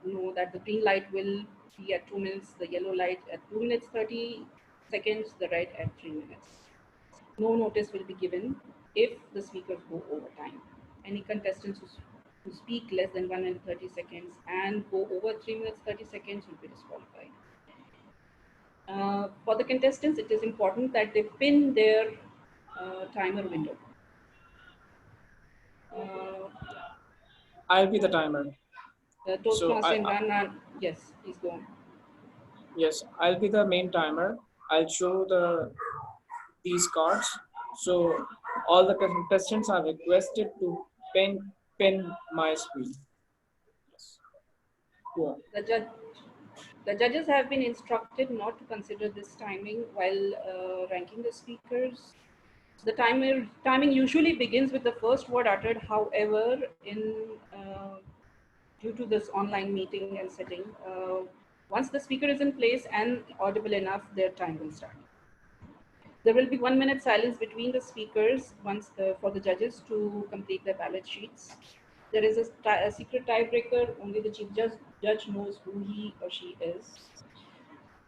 know that the green light will be at 2 minutes, the yellow light at 2 minutes 30 seconds, the red at 3 minutes. No notice will be given if the speakers go over time. Any contestants who speak less than 1 minute 30 seconds and go over 3 minutes 30 seconds will be disqualified. For the contestants, it is important that they pin their timer window. I'll be the timer. The Toastmaster Imran, yes, please go on. Yes, I'll be the main timer. I'll show these cards. So all the contestants are requested to pin my screen. Yes. Go on. The judges have been instructed not to consider this timing while ranking the speakers. The timing usually begins with the first word uttered. However, due to this online meeting and setting, once the speaker is in place and audible enough, their time will start. There will be 1 minute silence between the speakers for the judges to complete their ballot sheets. There is a secret tiebreaker. Only the chief judge knows who he or she is.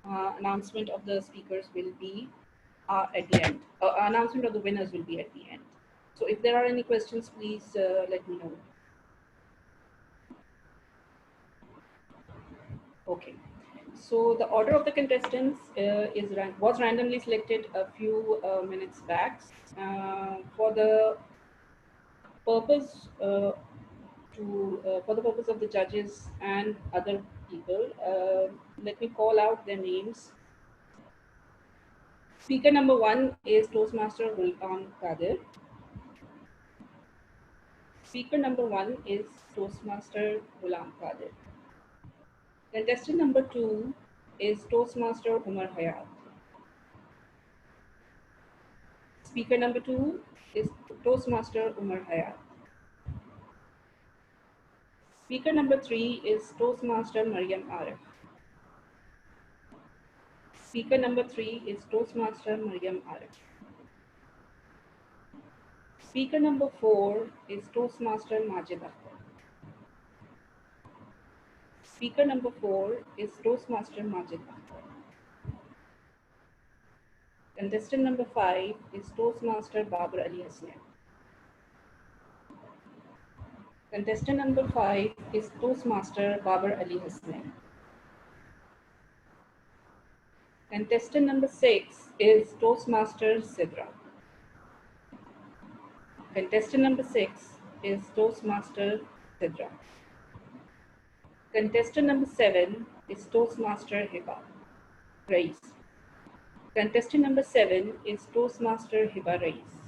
Announcement of the speakers will be at the end. Announcement of the winners will be at the end. So if there are any questions, please let me know. Okay. So the order of the contestants was randomly selected a few minutes back for the purpose of the judges and other people. Let me call out their names. Speaker number 1 is Toastmaster Ghulam Qadir. Speaker number 1 is Toastmaster Ghulam Qadir. Contestant number 2 is Toastmaster Omar Hayat. Speaker number 2 is Toastmaster Omar Hayat. Speaker number 3 is Toastmaster MARIAM ARIF. Speaker number 3 is Toastmaster MARIAM ARIF. Speaker number 4 is Toastmaster Majid Akhtar. Speaker number 4 is Toastmaster Majid Akhtar. Contestant number 5 is Toastmaster Babar Ali Hasnain. Contestant number 5 is Toastmaster Babar Ali Hasnain. Contestant number 6 is Toastmaster Cydra. Contestant number 6 is Toastmaster Cydra. Contestant number 7 is Toastmaster Hiba, Raees. Contestant number 7 is Toastmaster Hiba Raees.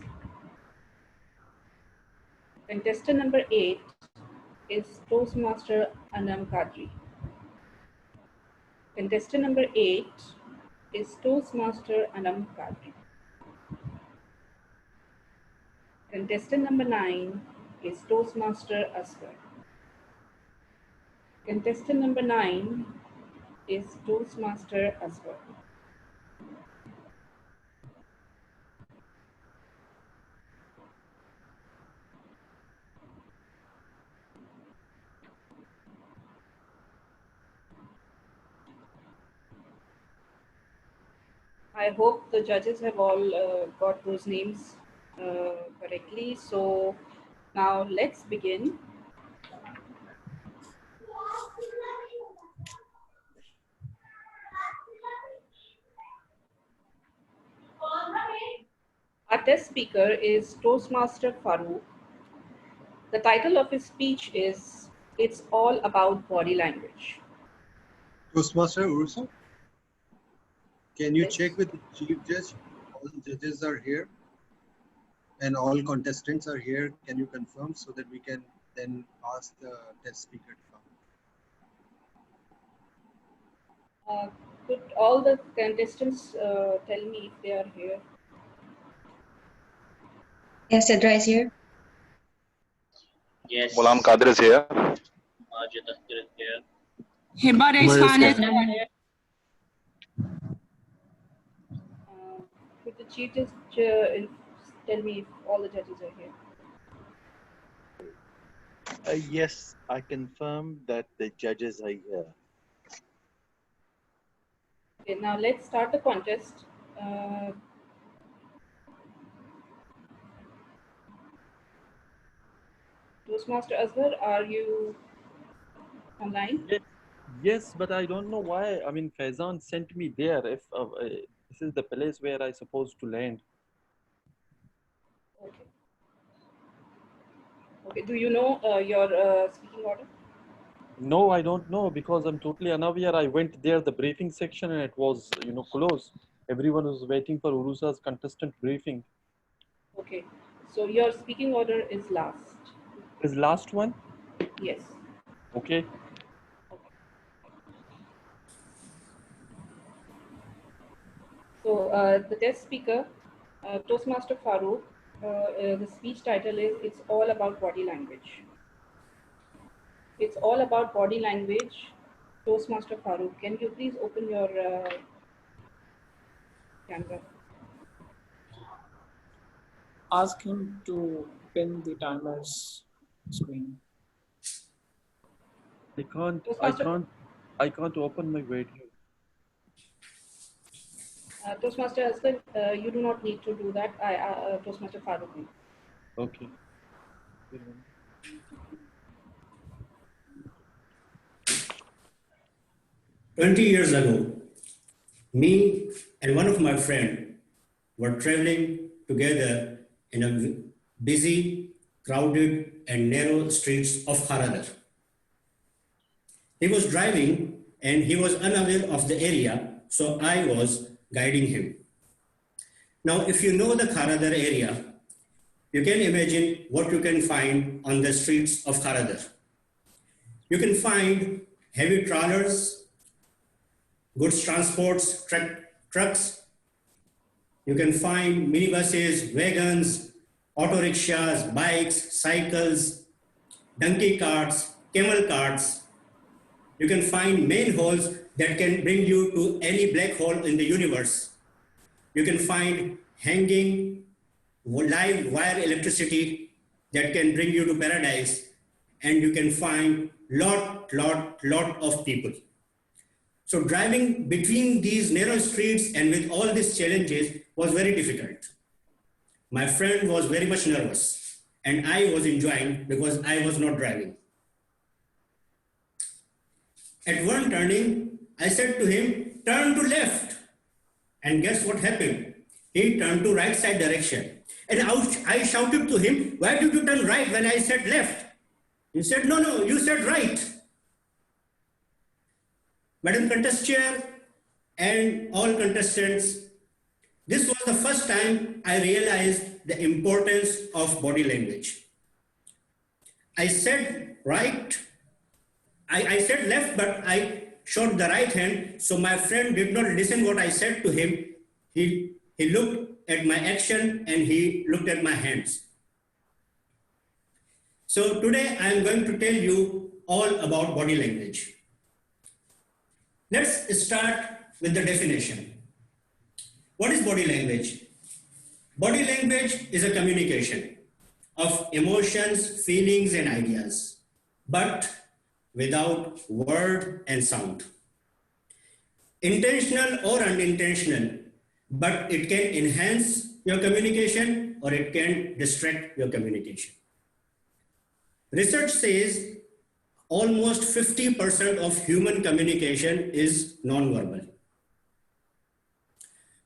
Contestant number 8 is Toastmaster Ghulam Qadir. Contestant number 8 is Toastmaster Ghulam Qadir. Contestant number 9 is Toastmaster Asghar. Contestant number 9 is Toastmaster Asghar. I hope the judges have all got those names correctly. So now let's begin. Our test speaker is Toastmaster Farooq. The title of his speech is "It's All About Body Language." Toastmaster Uroosa, can you check with the chief judge? All judges are here and all contestants are here. Can you confirm so that we can then ask the test speaker to come? Could all the contestants tell me if they are here? Yes, Cydra is here. Yes. Ghulam Qadir is here. Majid Akhtar is here. Hiba is here. Could the chief just tell me if all the judges are here? Yes, I confirm that the judges are here. Okay, now let's start the contest. Uh, Toastmaster Azhar, are you online? Yes, yes, but I don't know why. I mean, Faizan sent me there. If this is the place where I supposed to land. Okay. Okay. Do you know your speaking order? No, I don't know because I'm totally unaware. I went there, the briefing section, and it was, closed. Everyone was waiting for Uroosa's contestant briefing. Okay. So your speaking order is last. Is last one? Yes. Okay. So the test speaker, Toastmaster Farooq, the speech title is "It's All About Body Language." It's all about body language. Toastmaster Farooq, can you please open your camera? Ask him to pin the timer's screen. I can't open my video. Toastmaster husband, you do not need to do that. Toastmaster Farooq will. Okay. 20 years ago, me and one of my friends were traveling together in a busy, crowded, and narrow streets of Haradar. He was driving and he was unaware of the area, so I was guiding him. Now, if you know the Haradar area, you can imagine what you can find on the streets of Haradar. You can find heavy trawlers, goods transports, trucks. You can find minibuses, wagons, auto rickshaws, bikes, cycles, donkey carts, camel carts. You can find manholes that can bring you to any black hole in the universe. You can find hanging live wire electricity that can bring you to paradise. And you can find lot of people. So driving between these narrow streets and with all these challenges was very difficult. My friend was very much nervous and I was enjoying because I was not driving. At one turning, I said to him, turn to left. And guess what happened? He turned to right side direction. And I shouted to him, why did you turn right when I said left? He said, no, you said right. Madam Contest Chair and all contestants, this was the first time I realized the importance of body language. I said right, I said left, but I showed the right hand, so my friend did not listen what I said to him. He looked at my action and he looked at my hands. So today I am going to tell you all about body language. Let's start with the definition. What is body language? Body language is a communication of emotions, feelings, and ideas, but without word and sound. Intentional or unintentional, but it can enhance your communication or it can distract your communication. Research says almost 50% of human communication is non-verbal.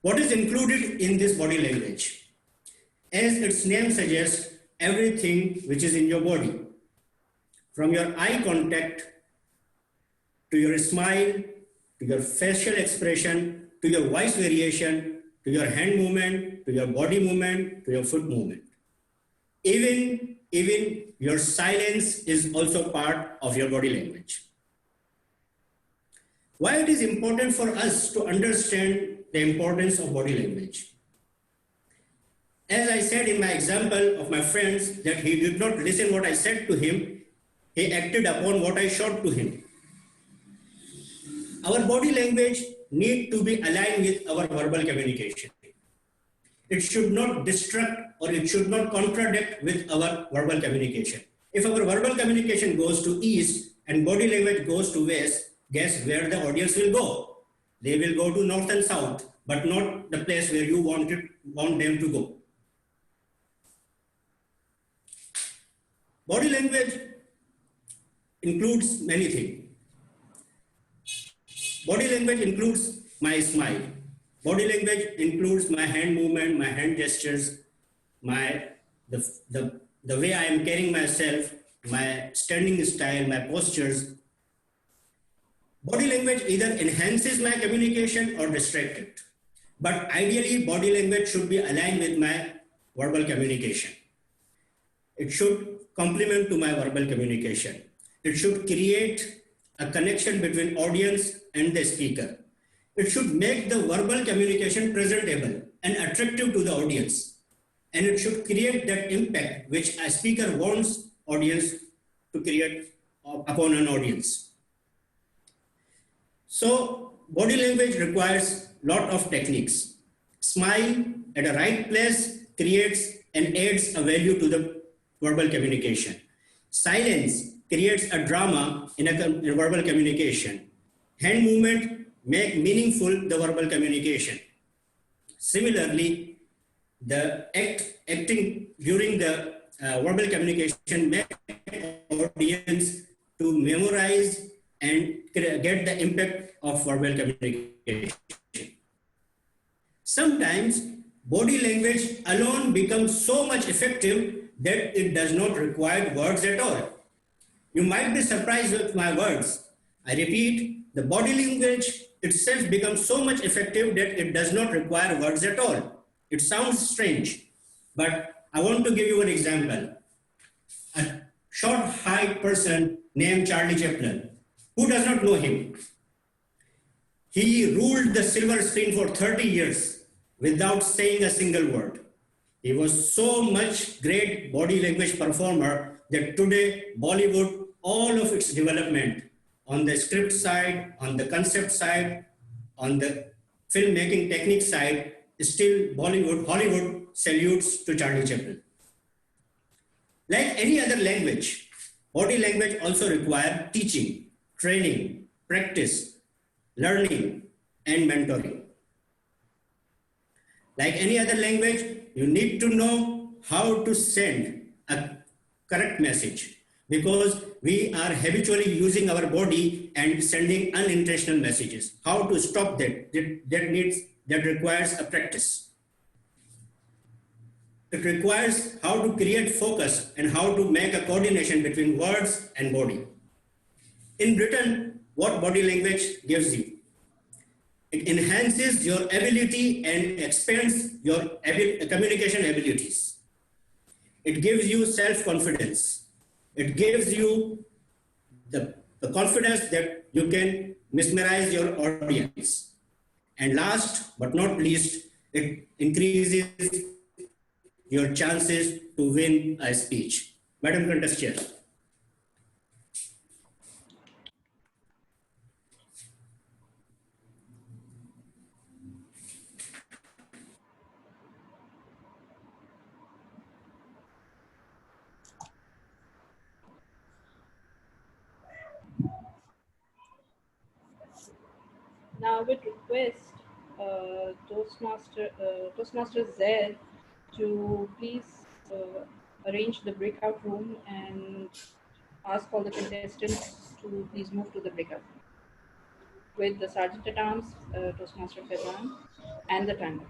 What is included in this body language? As its name suggests, everything which is in your body, from your eye contact to your smile, to your facial expression, to your voice variation, to your hand movement, to your body movement, to your foot movement. Even your silence is also part of your body language. Why it is important for us to understand the importance of body language? As I said in my example of my friends that he did not listen what I said to him, he acted upon what I showed to him. Our body language needs to be aligned with our verbal communication. It should not distract or it should not contradict with our verbal communication. If our verbal communication goes to east and body language goes to west, guess where the audience will go? They will go to north and south, but not the place where you want them to go. Body language includes many things. Body language includes my smile. Body language includes my hand movement, my hand gestures, the way I am carrying myself, my standing style, my postures. Body language either enhances my communication or distracts it. But ideally, body language should be aligned with my verbal communication. It should complement to my verbal communication. It should create a connection between audience and the speaker. It should make the verbal communication presentable and attractive to the audience. And it should create that impact which a speaker wants audience to create upon an audience. So body language requires a lot of techniques. Smile at a right place creates and adds a value to the verbal communication. Silence creates a drama in a verbal communication. Hand movement make meaningful the verbal communication. Similarly, the acting during the verbal communication make audience to memorize and get the impact of verbal communication. Sometimes body language alone becomes so much effective that it does not require words at all. You might be surprised with my words. I repeat, the body language itself becomes so much effective that it does not require words at all. It sounds strange, but I want to give you an example. A short, height person named Charlie Chaplin. Who does not know him? He ruled the silver screen for 30 years without saying a single word. He was so much great body language performer that today Bollywood, all of its development on the script side, on the concept side, on the filmmaking technique side, still Hollywood salutes to Charlie Chaplin. Like any other language, body language also requires teaching, training, practice, learning, and mentoring. Like any other language, you need to know how to send a correct message, because we are habitually using our body and sending unintentional messages. How to stop that? That requires a practice. It requires how to create focus and how to make a coordination between words and body. In Britain, what body language gives you? It enhances your ability and expands your communication abilities. It gives you self-confidence. It gives you the confidence that you can mesmerize your audience. And last but not least, it increases your chances to win a speech. Madam Contest Chair. Now I would request Toastmaster Zaid to please arrange the breakout room and ask all the contestants to please move to the breakout room with the Sergeant at Arms, Toastmaster Faizan, and the timer.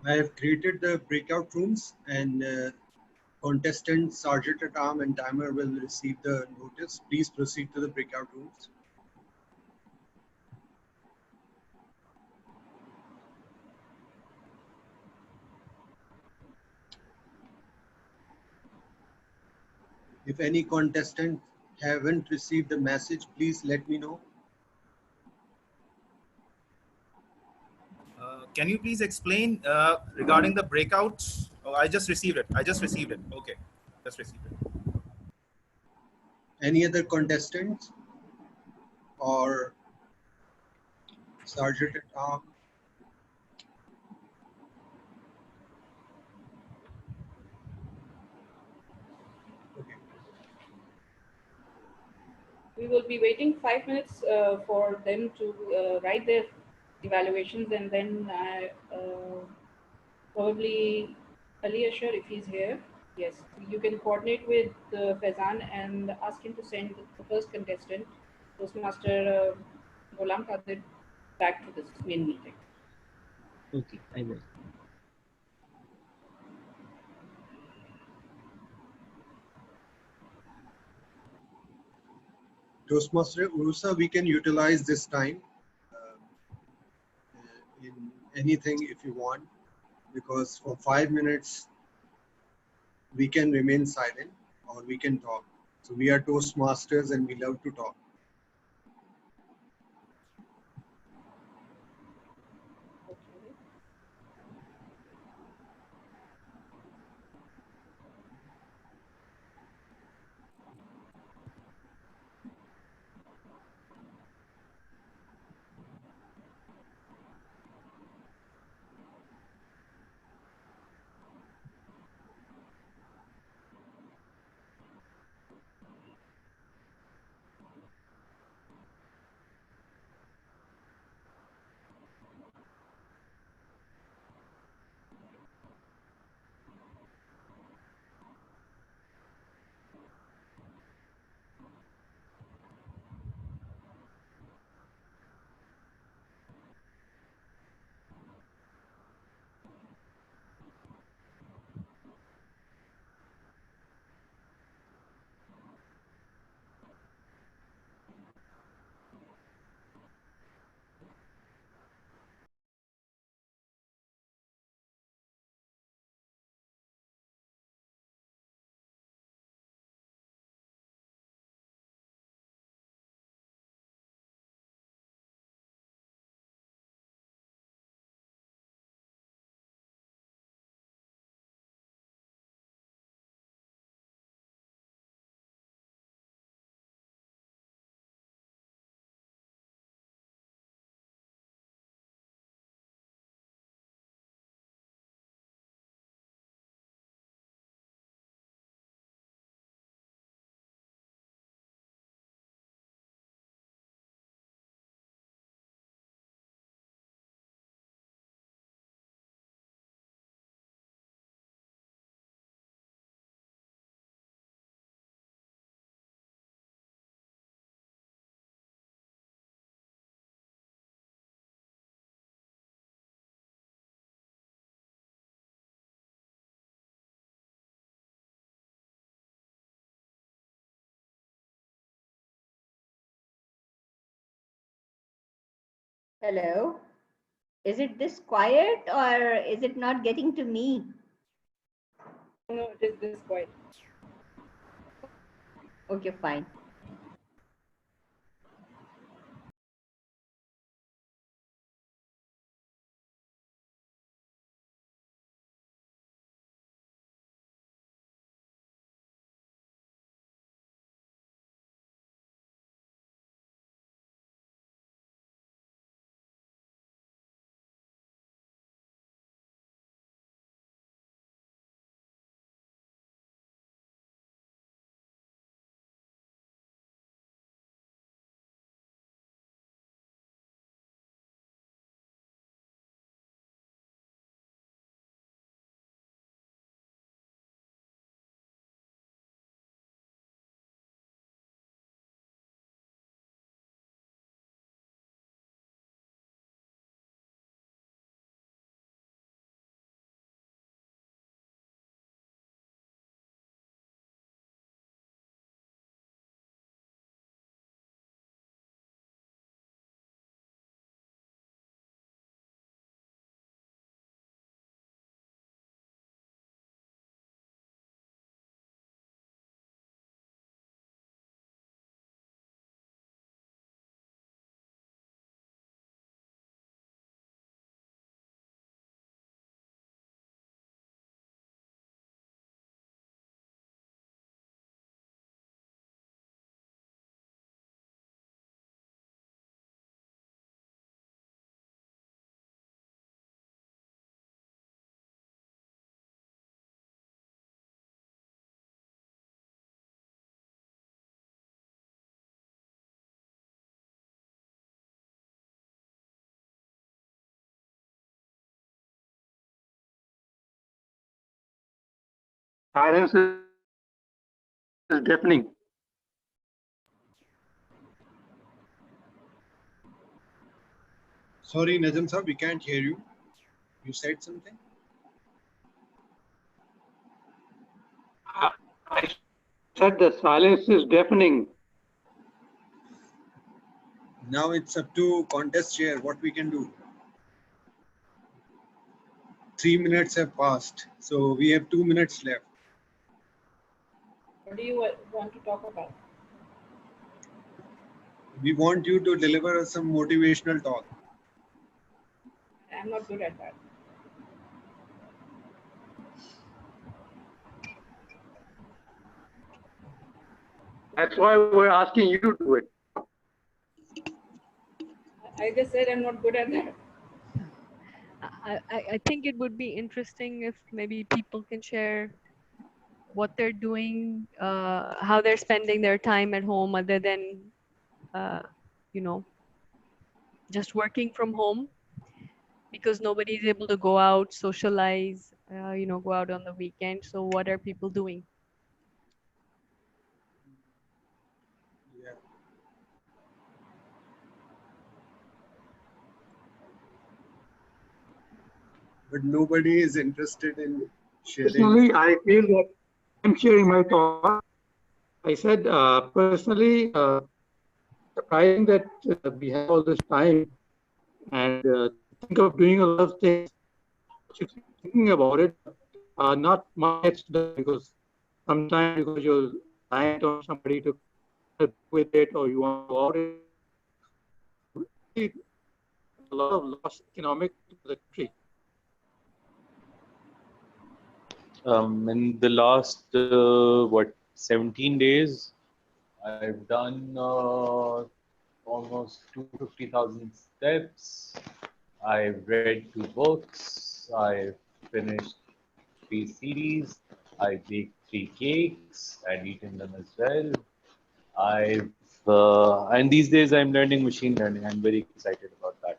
I have created the breakout rooms, and contestant, Sergeant at Arm, and timer will receive the notice. Please proceed to the breakout rooms. If any contestant haven't received the message, please let me know. Can you please explain regarding the breakouts Oh, I just received it. I just received it. Okay, just received it. Any other contestants or Sergeant at Arms? Okay. We will be waiting 5 minutes for them to write their evaluations, and then probably Ali Ashar, if he's here. Yes, you can coordinate with Faizan and ask him to send the first contestant, Toastmaster Ghulam Qadir, back to this main meeting. Okay, I will. Toastmaster Uroosa, we can utilize this time in anything if you want, because for 5 minutes we can remain silent or we can talk. So we are Toastmasters and we love to talk. Okay. Hello. Is it this quiet or is it not getting to me? No, it is this quiet. Okay, fine. Silence is deafening. Sorry, Najam sir, we can't hear you. You said something? I said the silence is deafening. Now it's up to contest chair, what we can do. 3 minutes have passed, so we have 2 minutes left. What do you want to talk about? We want you to deliver us some motivational talk. I'm not good at that. That's why we're asking you to do it. I just said I'm not good at that. I think it would be interesting if maybe people can share what they're doing, how they're spending their time at home other than, you know, just working from home, because nobody is able to go out, socialize, you know, go out on the weekend. So what are people doing? Yeah. But nobody is interested in sharing. Personally, I feel that I'm sharing my thought. I said, personally, surprising that we have all this time and think of doing a lot of things. Thinking about it, not much gets done because sometimes because you're reliant on somebody to help with it or you want to go out, a lot of loss economic to the country. In the last, 17 days, I've done almost 250,000 steps. I've read 2 books. I've finished 3 series. I baked 3 cakes and eaten them as well. And these days I'm learning machine learning. I'm very excited about that.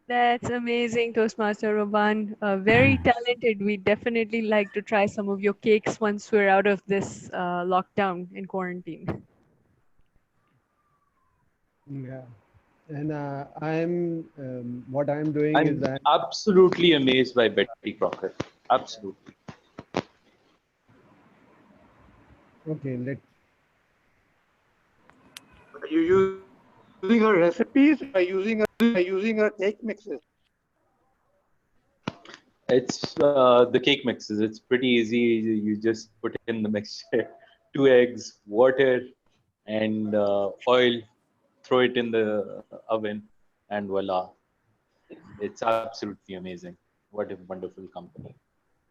That's amazing, Toastmaster Roban. Very talented. We definitely like to try some of your cakes once we're out of this lockdown and quarantine. Yeah, and what I'm doing is I'm that absolutely amazed by Betty Crocker. Absolutely. okay. Are you using her recipes? Or are using her cake mixes? It's the cake mixes. It's pretty easy. You just put in the mixture, 2 eggs, water, and oil. Throw it in the oven, and voila! It's absolutely amazing. What a wonderful company.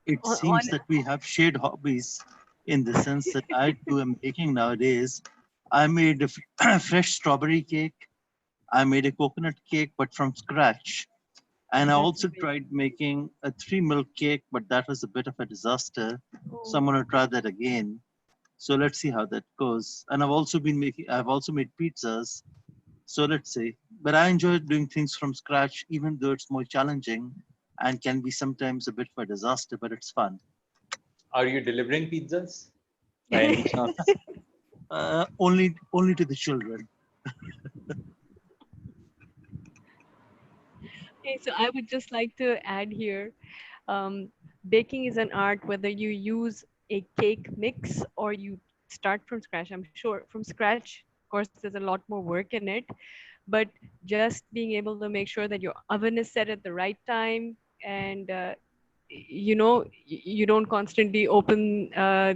It seems that we have shared hobbies in the sense that I too am baking nowadays. I made a fresh strawberry cake. I made a coconut cake, but from scratch. And I also tried making a 3 milk cake, but that was a bit of a disaster. So I'm going to try that again. So let's see how that goes. And I've also made pizzas. So let's see. But I enjoy doing things from scratch, even though it's more challenging and can be sometimes a bit of a disaster, but it's fun. Are you delivering pizzas by any chance? Only to the children. Okay, so I would just like to add here, baking is an art, whether you use a cake mix or you start from scratch. I'm sure from scratch, of course, there's a lot more work in it, but just being able to make sure that your oven is set at the right time and you know, you don't constantly open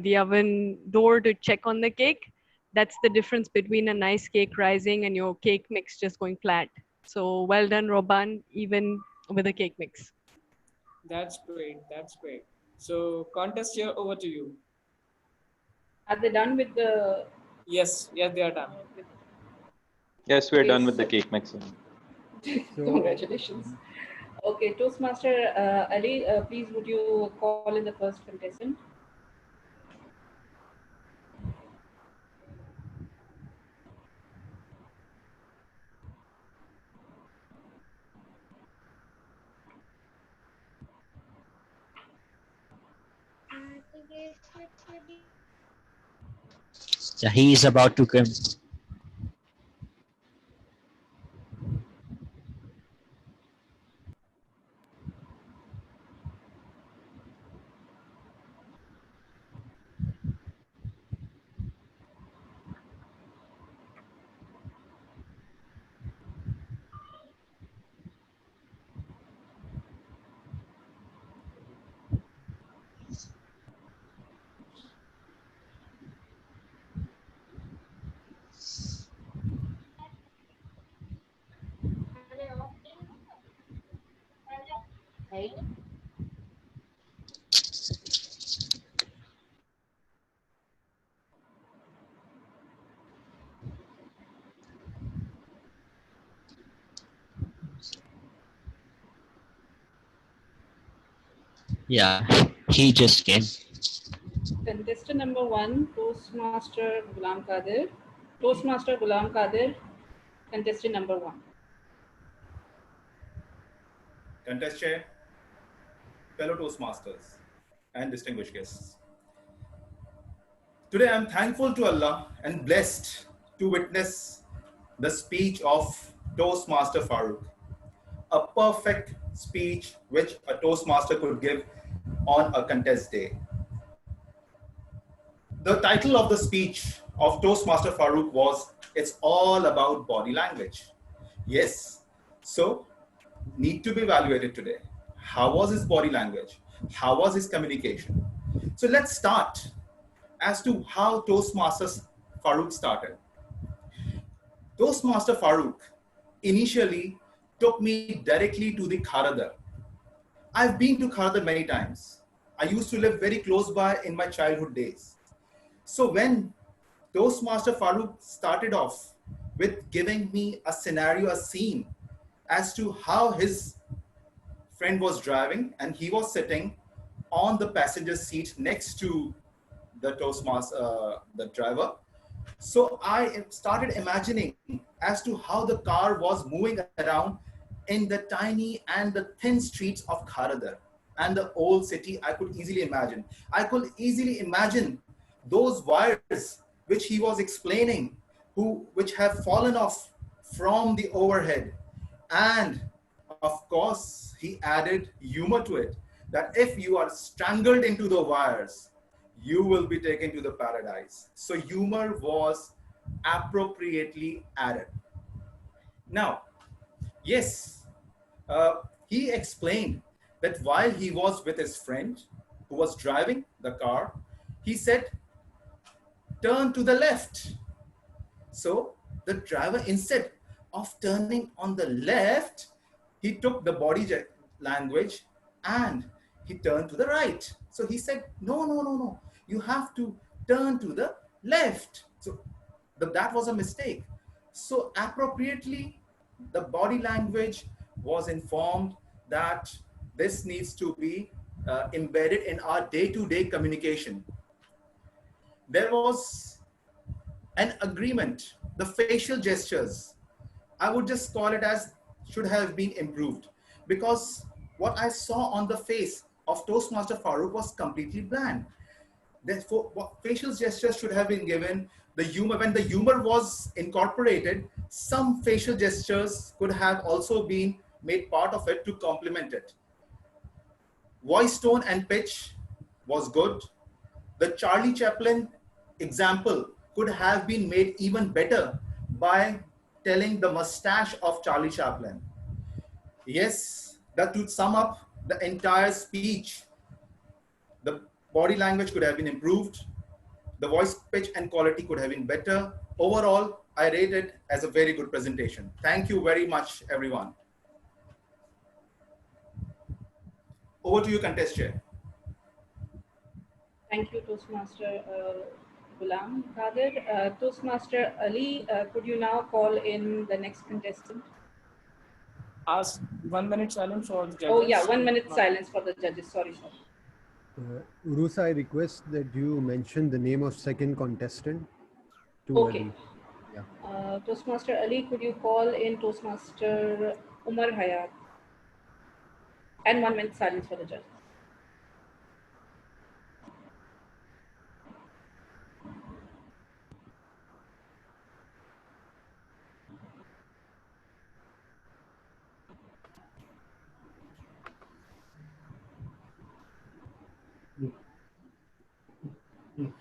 the oven door to check on the cake. That's the difference between a nice cake rising and your cake mix just going flat. So well done, Roban, even with a cake mix. That's great. That's great. So contest here, over to you. Are they done with the? Yes, yes, they are done. Yes, we're Okay, done with the so- cake mixing. Congratulations. Okay, Toastmaster Ali, please would you call in the first contestant? Yeah, he is about to come. Right? Yeah, he just came. Contestant number 1, Toastmaster Ghulam Qadir. Toastmaster Ghulam Qadir, contestant number 1. Contest chair, fellow Toastmasters, and distinguished guests. Today I'm thankful to Allah and blessed to witness the speech of Toastmaster Farooq. A perfect speech which a Toastmaster could give on a contest day. The title of the speech of Toastmaster Farooq was "It's all about body language." Yes, so need to be evaluated today. How was his body language? How was his communication? So let's start as to how Toastmaster Farooq started. Toastmaster Farooq initially took me directly to the Kharadar. I've been to Kharadar many times. I used to live very close by in my childhood days. So when Toastmaster Farooq started off with giving me a scenario, a scene as to how his friend was driving and he was sitting on the passenger seat next to the Toastmaster, the driver. So I started imagining as to how the car was moving around in the tiny and the thin streets of Kharadar and the old city. I could easily imagine. I could easily imagine those wires which he was explaining, which have fallen off from the overhead. And of course, he added humor to it, that if you are strangled into the wires, you will be taken to the paradise. So humor was appropriately added. Now, yes, he explained that while he was with his friend who was driving the car, he said, turn to the left. So the driver, instead of turning on the left, he took the body language and he turned to the right. So he said, no, no, no, no. You have to turn to the left. So that was a mistake. So appropriately, the body language was informed that this needs to be embedded in our day-to-day communication. There was an agreement, the facial gestures, I would just call it as should have been improved, because what I saw on the face of Toastmaster Farooq was completely bland. Therefore, what facial gestures should have been given, the humor, when the humor was incorporated, some facial gestures could have also been made part of it to complement it. Voice tone and pitch was good. The Charlie Chaplin example could have been made even better by telling the mustache of Charlie Chaplin. Yes, that would sum up the entire speech. The body language could have been improved. The voice pitch and quality could have been better. Overall, I rate it as a very good presentation. Thank you very much, everyone. Over to you, contest chair. Thank you, Toastmaster Ghulam Qadir. Toastmaster Ali, could you now call in the next contestant? Ask 1 minute silence for the judges. Oh yeah, 1 minute silence for the judges. Sorry, sorry. Uroosa, I request that you mention the name of second contestant. Okay. Yeah. Toastmaster Ali, could you call in Toastmaster Omar Hayat? And 1 minute silence for the judges.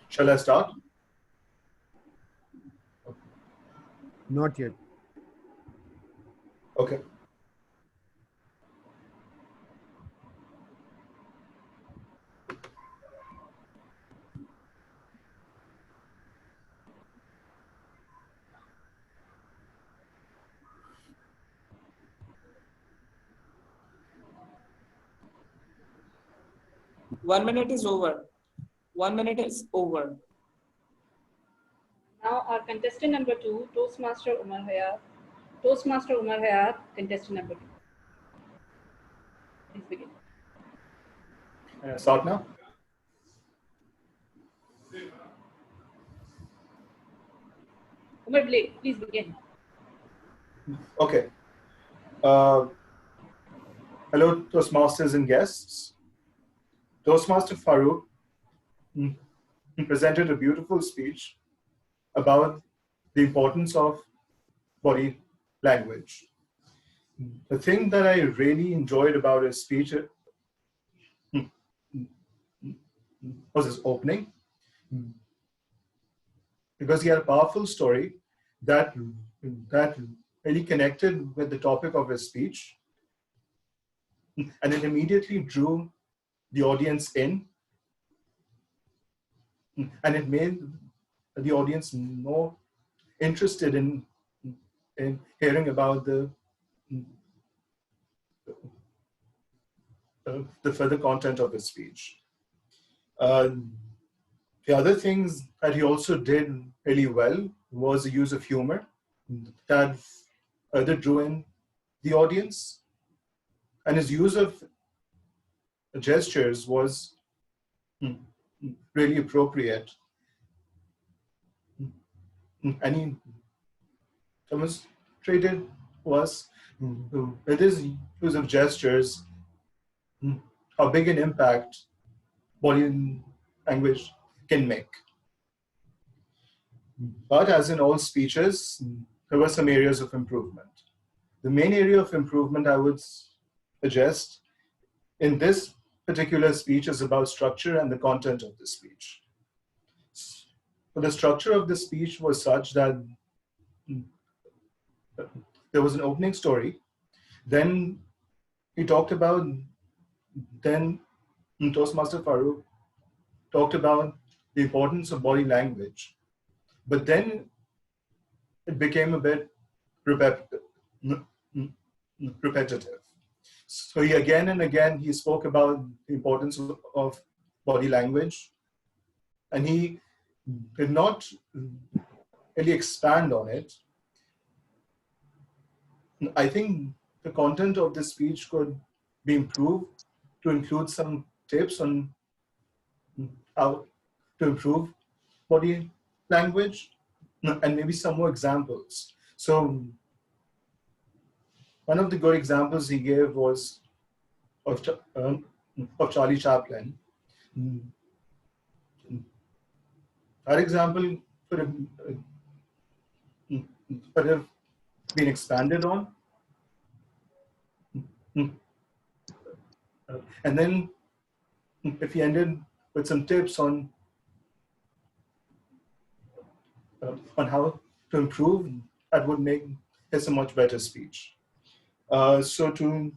Shall I start? Not yet. Okay. One minute is over. 1 minute is over. Now our contestant number 2, Toastmaster Omar Hayat. Toastmaster Omar Hayat, contestant number 2. Please begin. Start now? Omar, please begin. Okay. Hello, Toastmasters and guests. Toastmaster Farooq presented a beautiful speech about the importance of body language. The thing that I really enjoyed about his speech was his opening, because he had a powerful story that really connected with the topic of his speech, and it immediately drew the audience in, and it made the audience more interested in hearing about the further content of his speech. The other things that he also did really well was the use of humor that further drew in the audience, and his use of gestures was really appropriate, and he demonstrated was with his use of gestures how big an impact body language can make. But as in all speeches, there were some areas of improvement. The main area of improvement I would suggest in this particular speech is about structure and the content of the speech. So the structure of the speech was such that there was an opening story, then he talked about, then Toastmaster Farooq talked about the importance of body language, but then it became a bit repetitive. So he again and again, he spoke about the importance of body language, and he did not really expand on it. I think the content of this speech could be improved to include some tips on how to improve body language and maybe some more examples. So one of the good examples he gave was of Charlie Chaplin. That example could have been expanded on. And then if he ended with some tips on how to improve, that would make this a much better speech. So to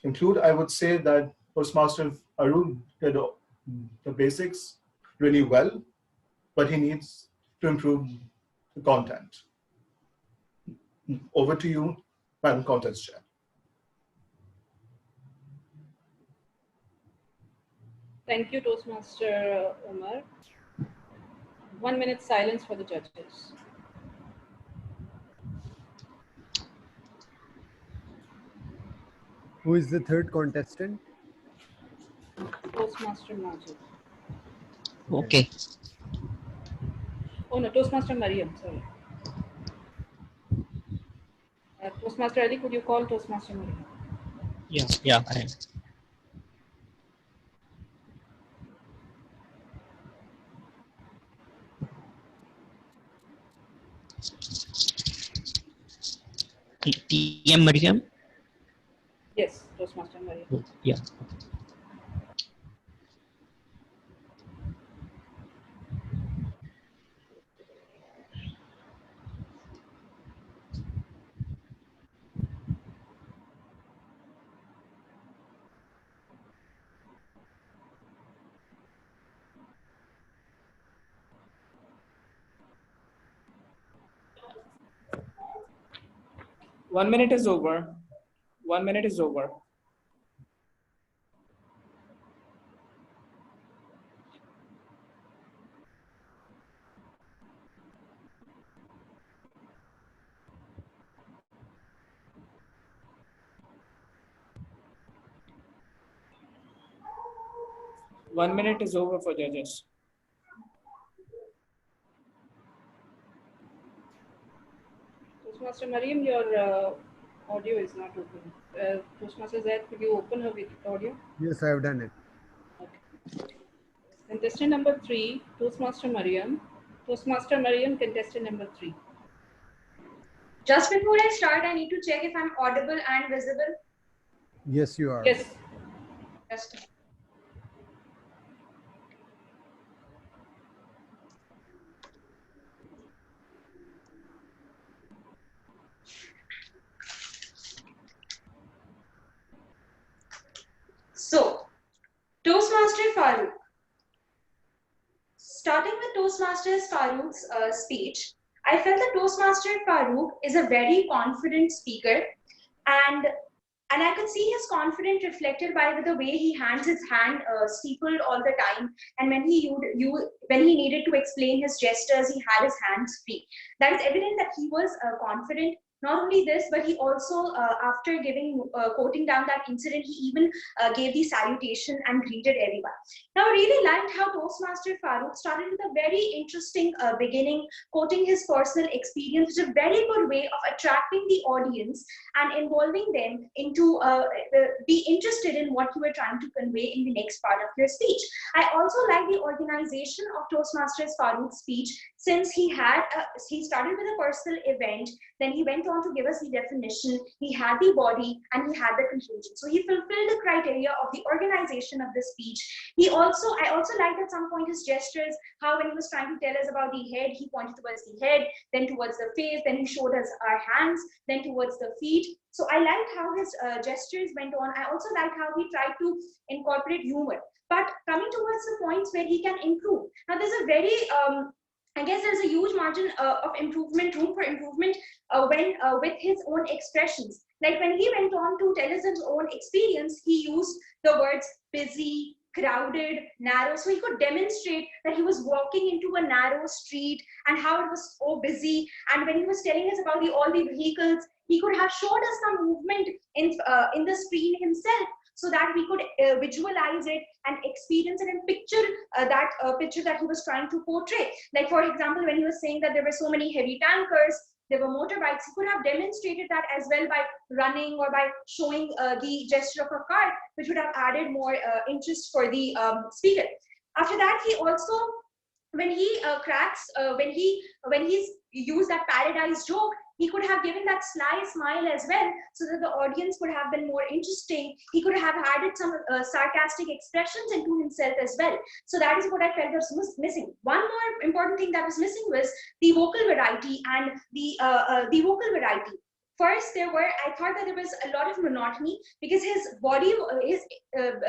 conclude, I would say that Toastmaster Farooq did the basics really well, but he needs to improve the content. Over to you, Madam Contest Chair. Thank you, Toastmaster Omar. 1 minute silence for the judges. Who is the third contestant? Toastmaster Majid. Okay. Oh no, Toastmaster Mariam, sorry. Toastmaster Ali, could you call Toastmaster Mariam? Yeah, I am. TM Mariam? Yes, Toastmaster Mariam. Yeah. 1 minute is over. 1 minute is over. One minute is over for judges. Toastmaster Mariam, your audio is not open. Toastmaster Zaid, could you open her audio? Yes, I have done it. Okay. Contestant number 3, Toastmaster Mariam. Toastmaster Mariam, contestant number 3. Just before I start, I need to check if I'm audible and visible. Yes, you are. Yes. Just so, Toastmaster Farooq. Starting with Toastmaster Farooq's speech, I felt that Toastmaster Farooq is a very confident speaker, and I could see his confidence reflected by the way he hands his hand steepled all the time, and when he needed to explain his gestures, he had his hands free. That is evident that he was confident. Not only this, but he also, after quoting down that incident, he even gave the salutation and greeted everyone. Now, I really liked how Toastmaster Farooq started with a very interesting beginning, quoting his personal experience, which is a very good way of attracting the audience and involving them into be interested in what you were trying to convey in the next part of your speech. I also like the organization of Toastmaster Farooq's speech, since he started with a personal event, then he went on to give us the definition, he had the body, and he had the conclusion. So he fulfilled the criteria of the organization of the speech. I also liked at some point his gestures, how when he was trying to tell us about the head, he pointed towards the head, then towards the face, then he showed us our hands, then towards the feet. So I liked how his gestures went on. I also liked how he tried to incorporate humor. But coming towards the points where he can improve. Now there's a very I guess there's a huge margin of improvement, room for improvement with his own expressions. Like when he went on to tell us his own experience, he used the words busy, crowded, narrow. So he could demonstrate that he was walking into a narrow street and how it was so busy. And when he was telling us about all the vehicles, he could have showed us some movement in the screen himself, so that we could visualize it and experience it and picture that picture that he was trying to portray. Like for example, when he was saying that there were so many heavy tankers, there were motorbikes, he could have demonstrated that as well by running or by showing the gesture of a car, which would have added more interest for the speaker. After that, he also, when he when he's used that paradise joke, he could have given that sly smile as well, so that the audience would have been more interesting. He could have added some sarcastic expressions into himself as well. So that is what I felt was missing. One more important thing that was missing was the vocal variety and the vocal variety. First, I thought that there was a lot of monotony because his body, his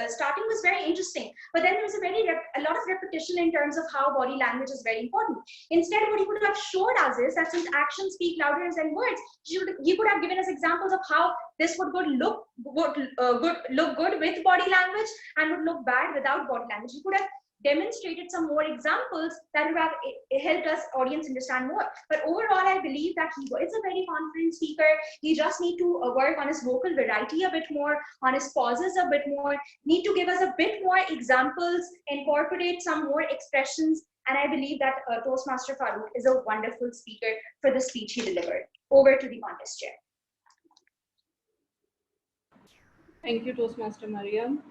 starting was very interesting, but then there was a lot of repetition in terms of how body language is very important. Instead, what he could have showed us is that since actions speak louder than words, he could have given us examples of how this would look good with body language and would look bad without body language. He could have demonstrated some more examples that would have helped us audience understand more. But overall, I believe that he is a very confident speaker. He just need to work on his vocal variety a bit more, on his pauses a bit more, need to give us a bit more examples, incorporate some more expressions. And I believe that Toastmaster Farooq is a wonderful speaker for the speech he delivered. Over to the contest chair. Thank you, Toastmaster Mariam.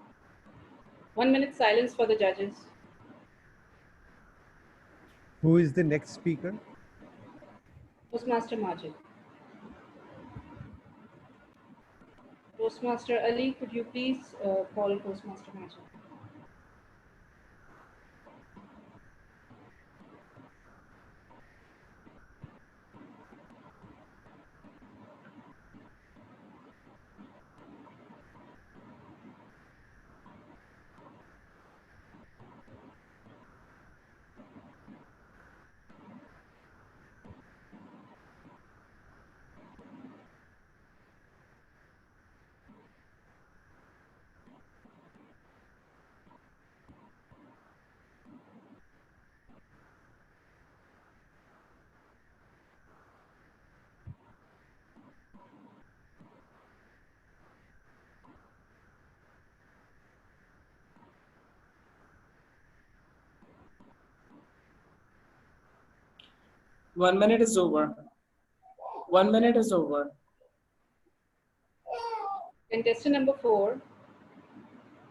1 minute silence for the judges. Who is the next speaker? Toastmaster Majid. Toastmaster Ali, could you please call Toastmaster Majid? 1 minute is over. 1 minute is over. Contestant number 4,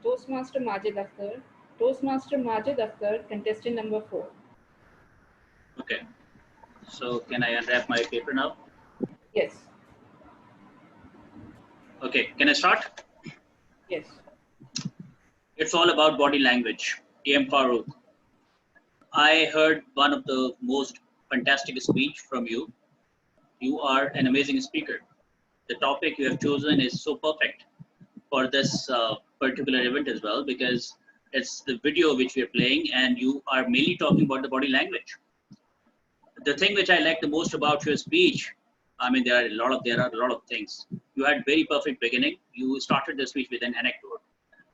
Toastmaster Majid Akhtar. Toastmaster Majid Akhtar, contestant number 4. Okay. So can I unwrap my paper now? Yes. Okay. Can I start? Yes. It's all about body language. Farooq. I heard one of the most fantastic speech from you. You are an amazing speaker. The topic you have chosen is so perfect for this particular event as well, because it's the video which we are playing and you are mainly talking about the body language. The thing which I like the most about your speech, I mean, there are a lot of things. You had very perfect beginning. You started the speech with an anecdote.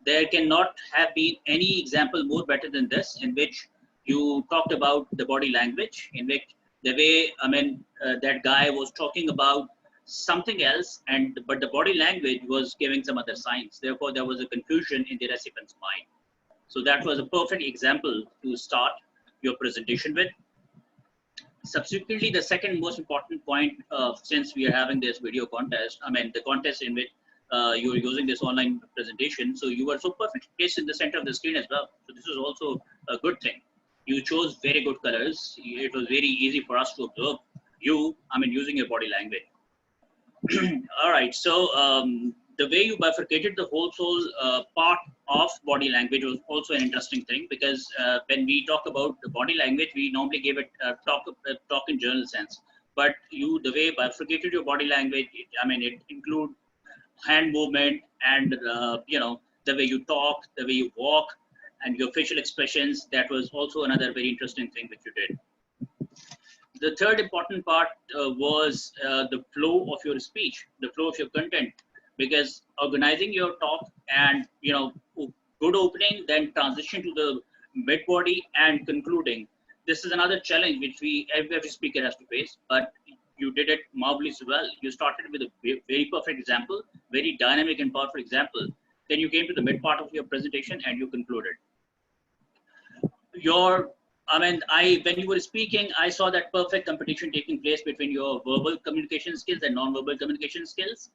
There cannot have been any example more better than this, in which you talked about the body language, in which the way, that guy was talking about something else, but the body language was giving some other signs. Therefore, there was a confusion in the recipient's mind. So that was a perfect example to start your presentation with. Subsequently, the second most important point, since we are having this video contest, the contest in which you are using this online presentation, so you were so perfectly placed in the center of the screen as well. So this is also a good thing. You chose very good colors. It was very easy for us to observe you, using your body language. All right, so the way you bifurcated the whole part of body language was also an interesting thing, because when we talk about the body language, we normally give it talk in general sense. But the way you bifurcated your body language, it include hand movement and the way you talk, the way you walk, and your facial expressions. That was also another very interesting thing which you did. The third important part was the flow of your speech, the flow of your content, because organizing your talk and good opening, then transition to the mid body and concluding. This is another challenge which every speaker has to face, but you did it marvelously well. You started with a very perfect example, very dynamic and powerful example. Then you came to the mid part of your presentation and you concluded. When you were speaking, I saw that perfect competition taking place between your verbal communication skills and non-verbal communication skills.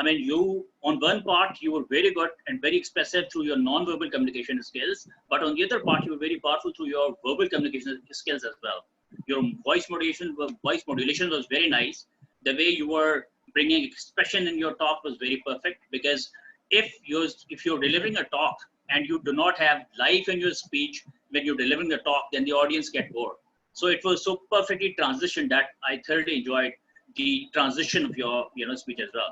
You, on one part, you were very good and very expressive through your non-verbal communication skills, but on the other part, you were very powerful through your verbal communication skills as well. Your voice modulation was very nice. The way you were bringing expression in your talk was very perfect, because if you're delivering a talk and you do not have life in your speech when you're delivering the talk, then the audience get bored. So it was so perfectly transitioned that I thoroughly enjoyed the transition of your speech as well.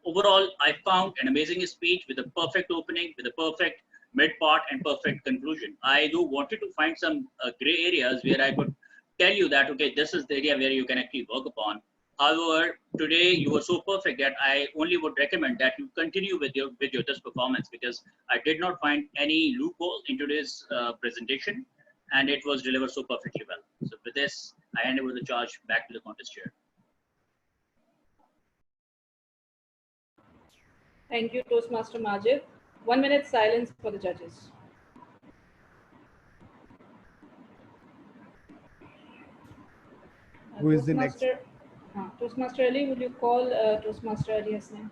Overall, I found an amazing speech with a perfect opening, with a perfect mid part and perfect conclusion. I wanted to find some gray areas where I could tell you that, okay, this is the area where you can actually work upon. However, today you were so perfect that I only would recommend that you continue with your this performance, because I did not find any loophole in today's presentation, and it was delivered so perfectly well. So with this, I hand over the charge back to the contest chair. Thank you, Toastmaster Majid. 1 minute silence for the judges. Who is the next? Toastmaster Ali, will you call Toastmaster Ali's name?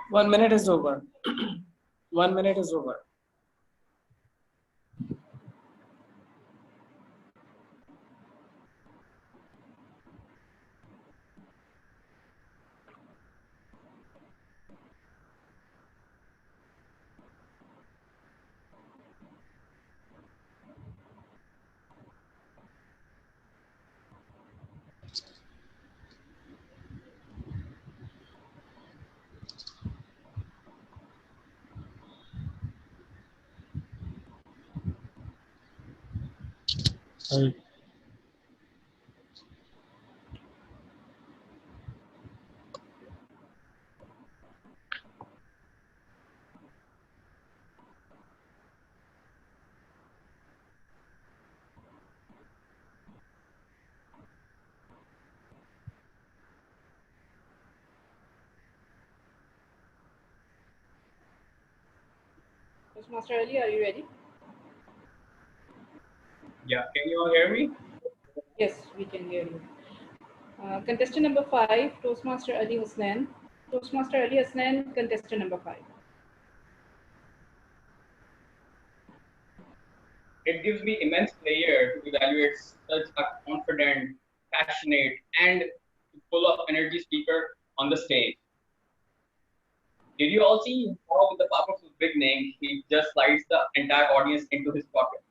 One minute is over. 1 minute is over. Uh, Toastmaster Ali, are you ready? Yeah, can you all hear me? Yes, we can hear you. Contestant number 5, Toastmaster Ali Hussain. Toastmaster Ali Hussain, contestant number 5. It gives me immense pleasure to evaluate such a confident, passionate, and full of energy speaker on the stage. Did you all see how with the powerful big name, he just slides the entire audience into his pocket?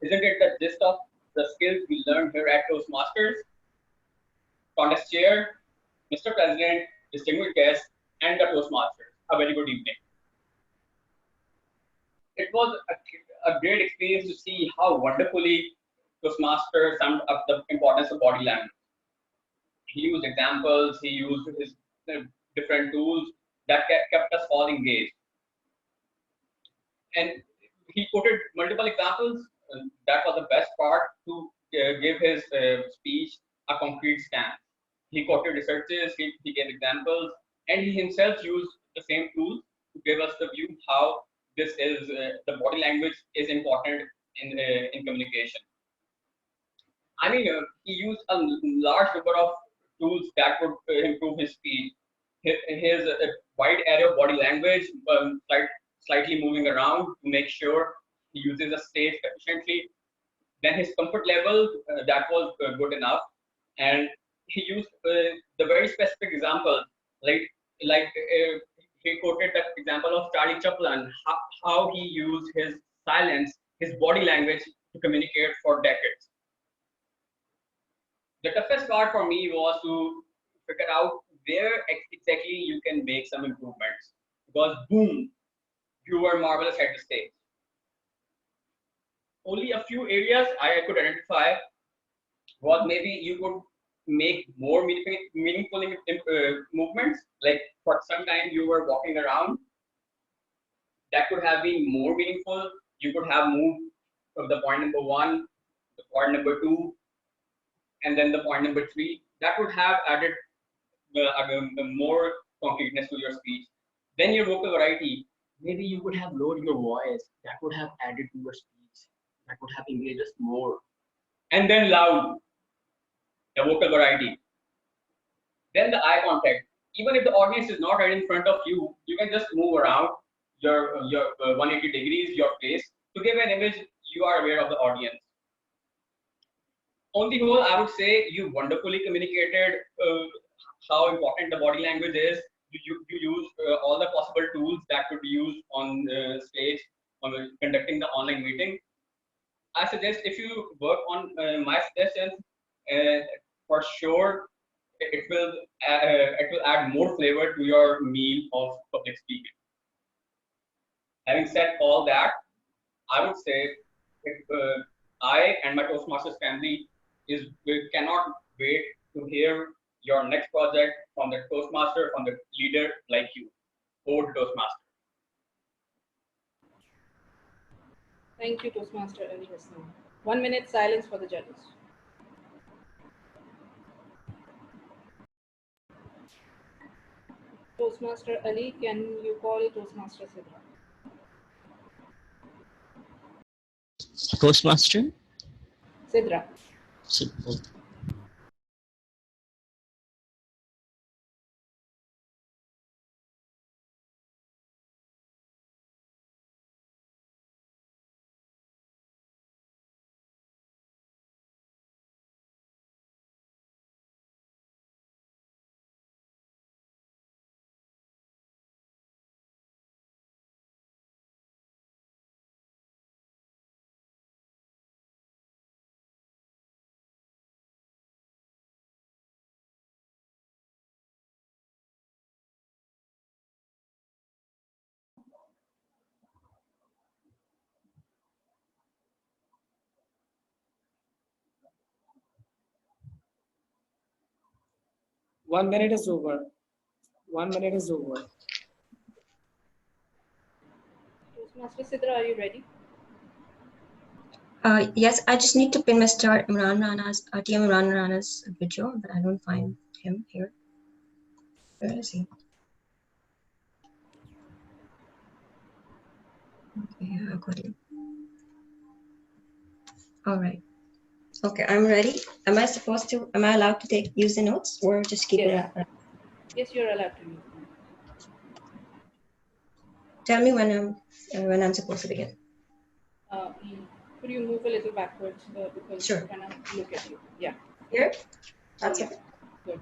Isn't it the gist of the skills we learned here at Toastmasters? Contest chair, Mr. President, distinguished guests, and the Toastmasters. A very good evening. It was a great experience to see how wonderfully Toastmasters summed up the importance of body language. He used examples, he used his different tools that kept us all engaged. And he quoted multiple examples. That was the best part to give his speech a concrete stance. He quoted researches, he gave examples, and he himself used the same tools to give us the view how this is the body language is important in communication. I mean, he used a large number of tools that would improve his speech. His wide area of body language, slightly moving around to make sure he uses the stage efficiently. Then his comfort level, that was good enough. And he used the very specific example, like he quoted the example of Charlie Chaplin, how he used his silence, his body language to communicate for decades. The toughest part for me was to figure out where exactly you can make some improvements, because boom, you were marvelous at the stage. Only a few areas I could identify was maybe you could make more meaningful movements. Like for some time you were walking around, that could have been more meaningful. You could have moved from the point number 1, the point number 2, and then the point number 3. That would have added more concreteness to your speech. Then your vocal variety, maybe you could have lowered your voice. That would have added to your speech. That would have engaged us more. And then loud, the vocal variety. Then the eye contact. Even if the audience is not right in front of you, you can just move around your 180 degrees, your face, to give an image you are aware of the audience. On the whole, I would say you wonderfully communicated how important the body language is. You use all the possible tools that could be used on stage on conducting the online meeting. I suggest if you work on my suggestions, for sure it will add more flavor to your meal of public speaking. Having said all that, I would say I and my Toastmasters family we cannot wait to hear your next project from the Toastmaster, from the leader like you. Over to Toastmaster. Thank you, Toastmaster Ali Hussain. 1 minute silence for the judges. Toastmaster Ali, can you call Toastmaster Cydra? Toastmaster? Cydra. So, 1 minute is over. 1 minute is over. Toastmaster Cydra, are you ready? Yes, I just need to pin Mr. Imran Rana's, TM Imran Rana's video, but I don't find him here. Where is he? Okay, I got him. All right. Okay, I'm ready. Am I allowed to use the notes or just keep it at? Yes, you're allowed to use them. Tell me when I'm supposed to begin. Could you move a little backwards because Sure. I cannot look at you. Yeah. Here? That's yeah. okay. Good.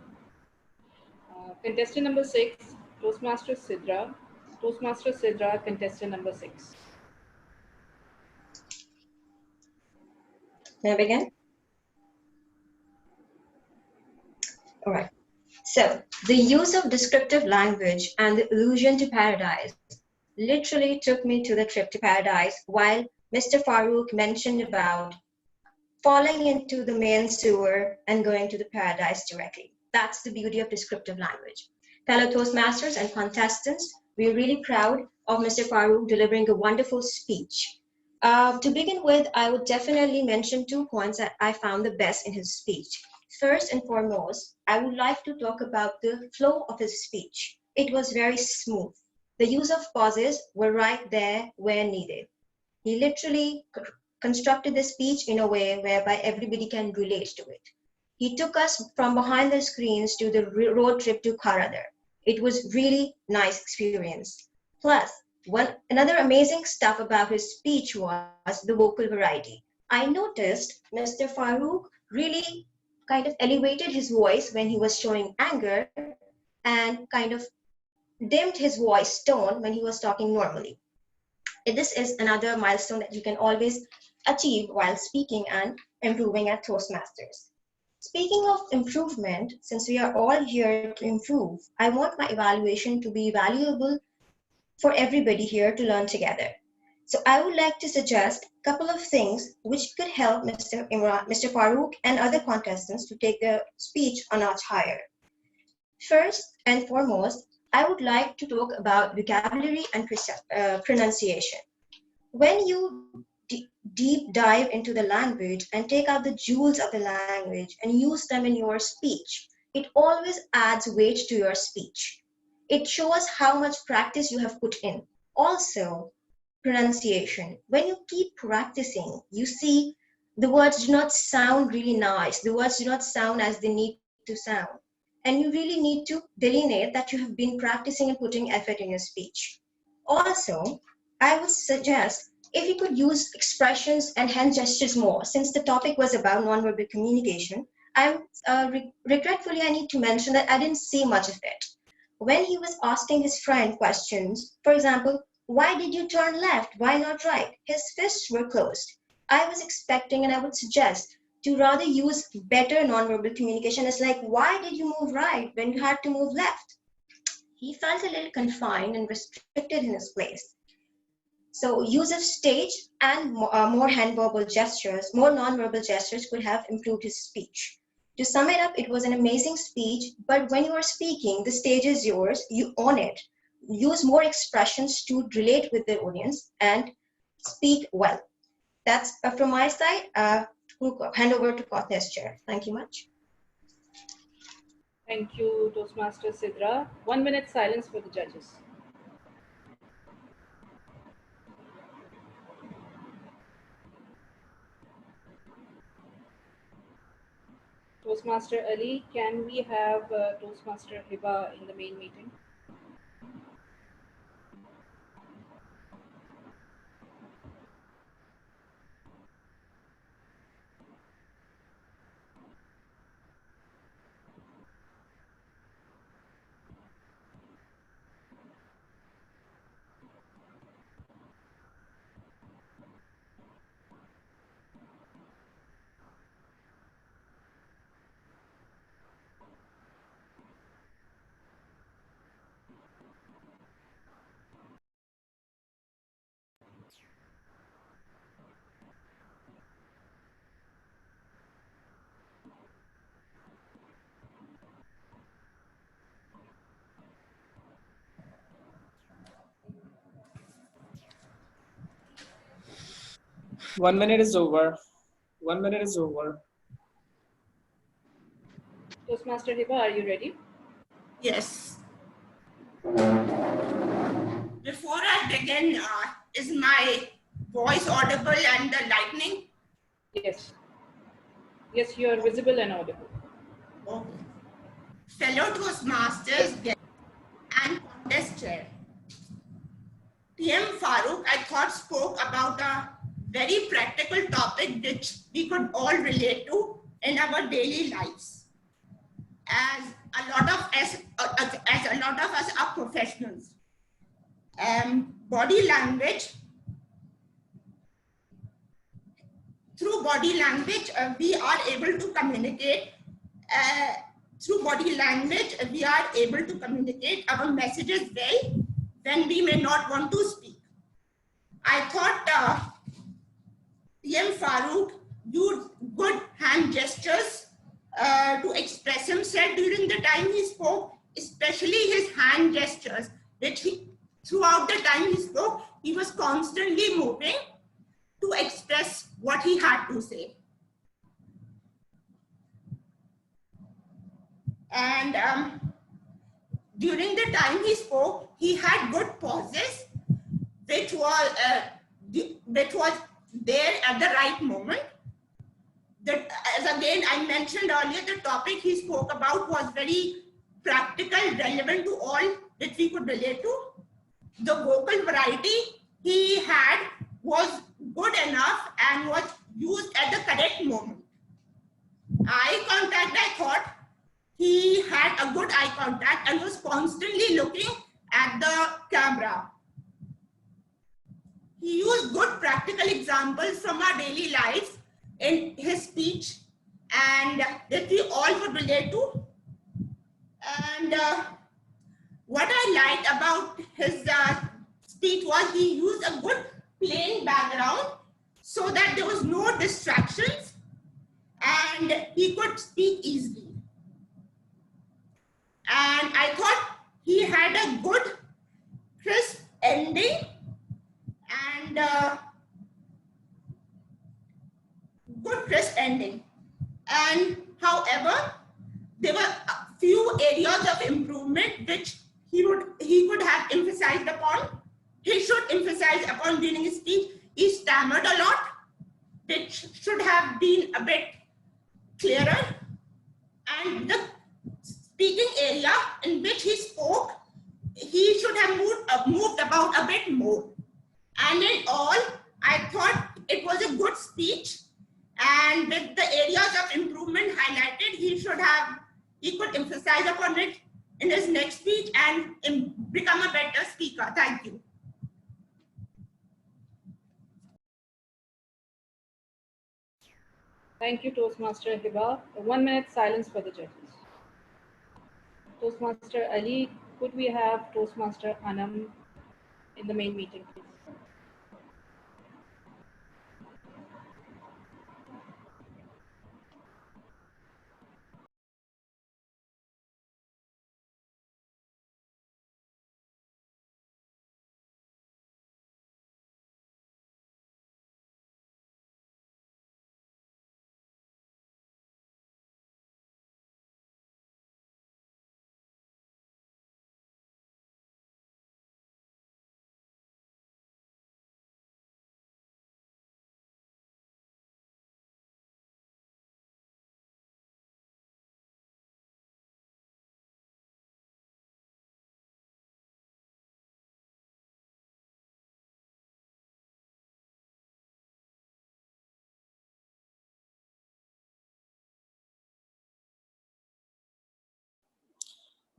Contestant number 6, Toastmaster Cydra. Toastmaster Cydra, contestant number 6. Can I begin? All right. So, the use of descriptive language and the allusion to paradise literally took me to the trip to paradise while Mr. Farooq mentioned about falling into the main sewer and going to the paradise directly. That's the beauty of descriptive language. Fellow Toastmasters and contestants, we're really proud of Mr. Farooq delivering a wonderful speech. To begin with, I would definitely mention 2 points that I found the best in his speech. First and foremost, I would like to talk about the flow of his speech. It was very smooth. The use of pauses were right there where needed. He literally constructed the speech in a way whereby everybody can relate to it. He took us from behind the screens to the road trip to Karadar. It was really nice experience. Plus, another amazing stuff about his speech was the vocal variety. I noticed Mr. Farooq really kind of elevated his voice when he was showing anger and kind of dimmed his voice tone when he was talking normally. This is another milestone that you can always achieve while speaking and improving at Toastmasters. Speaking of improvement, since we are all here to improve, I want my evaluation to be valuable for everybody here to learn together. So I would like to suggest a couple of things which could help Mr. Farooq and other contestants to take their speech a notch higher. First and foremost, I would like to talk about vocabulary and pronunciation. When you deep dive into the language and take out the jewels of the language and use them in your speech, it always adds weight to your speech. It shows how much practice you have put in. Also, pronunciation. When you keep practicing, you see the words do not sound really nice. The words do not sound as they need to sound. And you really need to delineate that you have been practicing and putting effort in your speech. Also, I would suggest if you could use expressions and hand gestures more, since the topic was about nonverbal communication. Regretfully, I need to mention that I didn't see much of it. When he was asking his friend questions, for example, why did you turn left? Why not right? His fists were closed. I was expecting, and I would suggest, to rather use better nonverbal communication as like, why did you move right when you had to move left? He felt a little confined and restricted in his place. So use of stage and more nonverbal gestures could have improved his speech. To sum it up, it was an amazing speech, but when you are speaking, the stage is yours, you own it. Use more expressions to relate with the audience and speak well. That's from my side. Hand over to Contest Chair. Thank you much. Thank you, Toastmaster Cydra. 1 minute silence for the judges. Toastmaster Ali, can we have Toastmaster Hiba in the main meeting? 1 minute is over. 1 minute is over. Toastmaster Hiba, are you ready? Yes. Before I begin, is my voice audible and the lightning? Yes. Yes, you are visible and audible. Okay. Fellow Toastmasters and contest chair. TM Farooq, I thought, spoke about a very practical topic which we could all relate to in our daily lives. As a lot of us are professionals. Body language. Through body language, we are able to communicate. Through body language, we are able to communicate our messages well when we may not want to speak. I thought PM Farooq used good hand gestures to express himself during the time he spoke, especially his hand gestures, which throughout the time he spoke, he was constantly moving to express what he had to say. And during the time he spoke, he had good pauses, which was there at the right moment. As again I mentioned earlier, the topic he spoke about was very practical, relevant to all, which we could relate to. The vocal variety he had was good enough and was used at the correct moment. Eye contact, I thought he had a good eye contact and was constantly looking at the camera. He used good practical examples from our daily lives in his speech and that we all would relate to. And what I liked about his speech was he used a good plain background so that there was no distractions and he could speak easily. And I thought he had a good crisp ending and good crisp ending. And however, there were a few areas of improvement which he could have emphasized upon. He should emphasize upon during his speech. He stammered a lot, which should have been a bit clearer. And the speaking area in which he spoke, he should have moved about a bit more. And in all, I thought it was a good speech. And with the areas of improvement highlighted, he could emphasize upon it in his next speech and become a better speaker. Thank you. Thank you, Toastmaster Hiba. 1 minute silence for the judges. Toastmaster Ali, could we have Toastmaster Anam in the main meeting, please?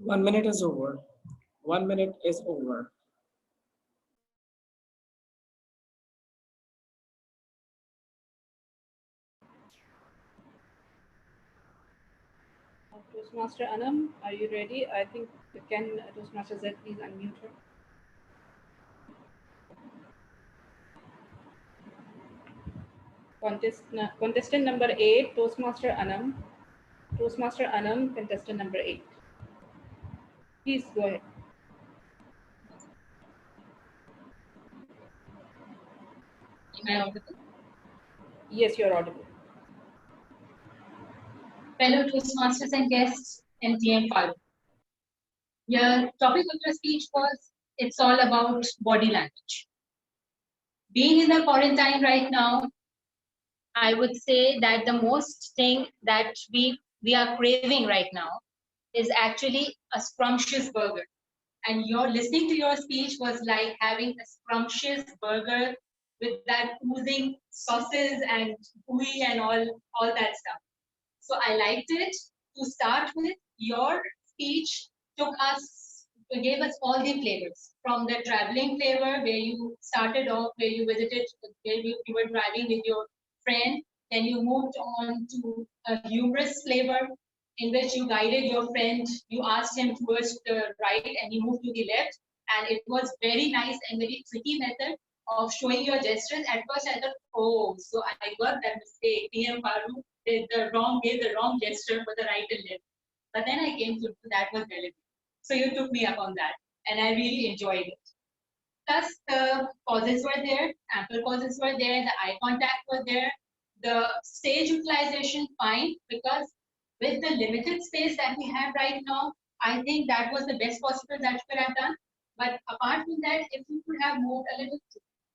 One minute is over. 1 minute is over. Toastmaster Anam, are you ready? I think can Toastmaster Z please unmute her? Contestant number 8, Toastmaster Anam. Toastmaster Anam, contestant number 8. Please go ahead. Am I audible? Yes, you're audible. Fellow Toastmasters and guests, MTM Farooq. Your topic of your speech was, it's all about body language. Being in the quarantine right now, I would say that the most thing that we are craving right now is actually a scrumptious burger. And your listening to your speech was like having a scrumptious burger with that oozing sauces and gooey and all that stuff. So I liked it. To start with, your speech gave us all the flavors, from the traveling flavor where you started off, where you visited, where you were driving with your friend. Then you moved on to a humorous flavor in which you guided your friend. You asked him towards the right and he moved to the left. And it was very nice and very tricky method of showing your gestures. At first I thought, oh, so I got that mistake. PM Farooq gave the wrong gesture for the right and left. But then I came to that was relevant. So you took me up on that and I really enjoyed it. Plus the pauses were there, ample pauses were there, the eye contact were there, the stage utilization fine, because with the limited space that we have right now, I think that was the best possible that you could have done. But apart from that, if you could have moved a little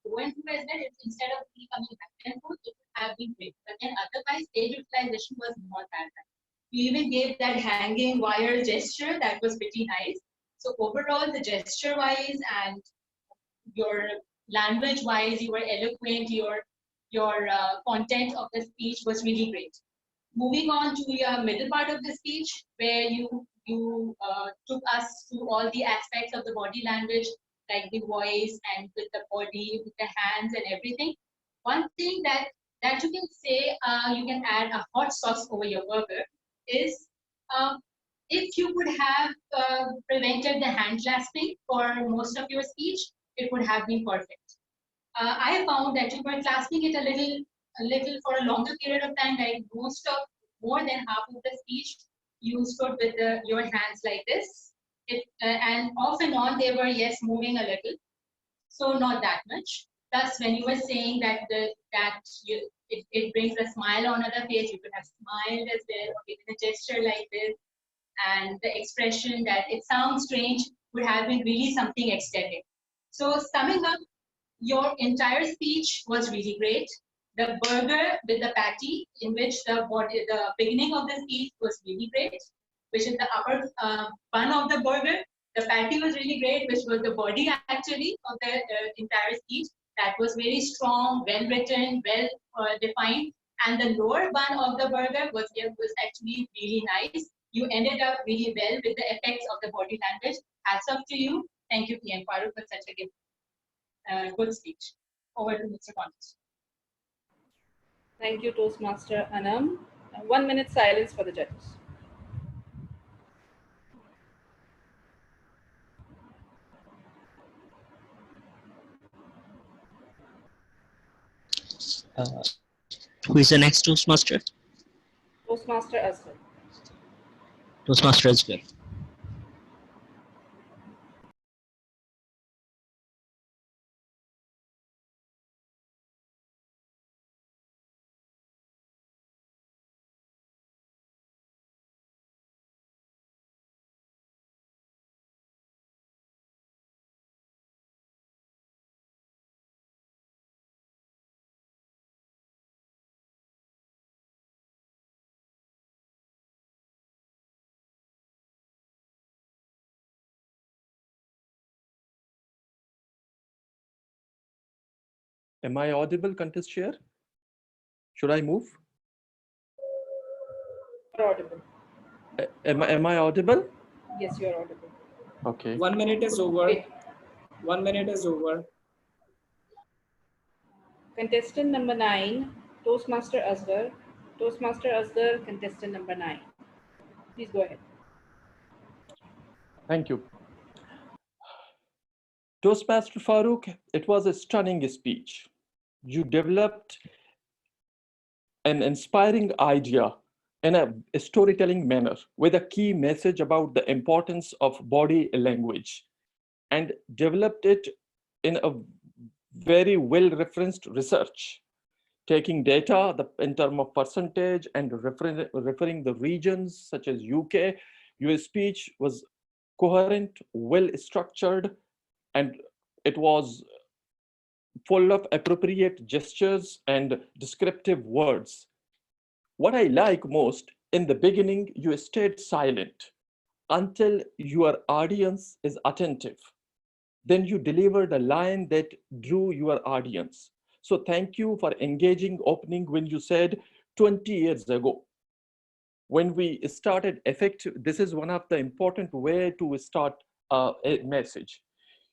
go and through as well, instead of coming back and forth, it would have been great. But then otherwise, stage utilization was not that bad. You even gave that hanging wire gesture that was pretty nice. So overall, the gesture-wise and your language-wise, you were eloquent. Your content of the speech was really great. Moving on to your middle part of the speech, where you took us through all the aspects of the body language, like the voice and with the body, with the hands and everything. One thing that you can say, you can add a hot sauce over your burger is, if you could have prevented the hand clasping for most of your speech, it would have been perfect. I found that you were clasping it a little for a longer period of time, like more than half of the speech, you stood with your hands like this. And off and on, they were, yes, moving a little. So not that much. Plus, when you were saying that it brings a smile on other face, you could have smiled as well, or given a gesture like this. And the expression that it sounds strange would have been really something extended. So summing up, your entire speech was really great. The burger with the patty, in which the beginning of the speech was really great, which is the upper bun of the burger. The patty was really great, which was the body actually of the entire speech. That was very strong, well written, well defined. And the lower bun of the burger was actually really nice. You ended up really well with the effects of the body language. Hats off to you. Thank you, PM Farooq, for such a good speech. Over to Mr. Contest. Thank you, Toastmaster Anam. 1 minute silence for the judges. Who is the next Toastmaster? Toastmaster Asghar. Toastmaster Asghar. Am I audible, contest chair? Should I move? You're audible. Am I audible? Yes, you're audible. Okay. 1 minute is over. Wait. 1 minute is over. Contestant number 9, Toastmaster Asghar. Toastmaster Asghar, contestant number 9. Please go ahead. Thank you. Toastmaster Farooq, it was a stunning speech. You developed an inspiring idea in a storytelling manner with a key message about the importance of body language, and developed it in a very well-referenced research. taking data in terms of percentage and referring the regions such as UK, your speech was coherent, well structured, and it was full of appropriate gestures and descriptive words. What I like most, in the beginning, you stayed silent until your audience is attentive. Then you delivered a line that drew your audience. So thank you for engaging opening when you said 20 years ago. When we started effective, this is one of the important way to start a message.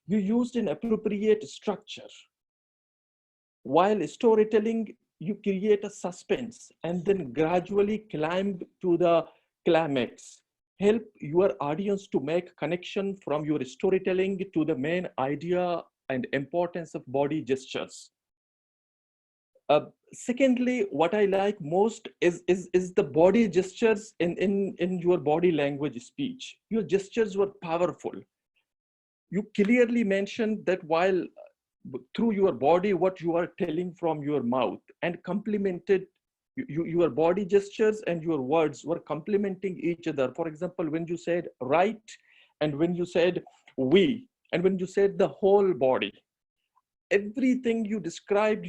You used an appropriate structure. While storytelling, you create a suspense and then gradually climb to the climax. Help your audience to make connection from your storytelling to the main idea and importance of body gestures. Secondly, what I like most is the body gestures in your body language speech. Your gestures were powerful. You clearly mentioned that while through your body, what you are telling from your mouth, and complemented your body gestures and your words were complementing each other. For example, when you said right, and when you said we, and when you said the whole body, everything you described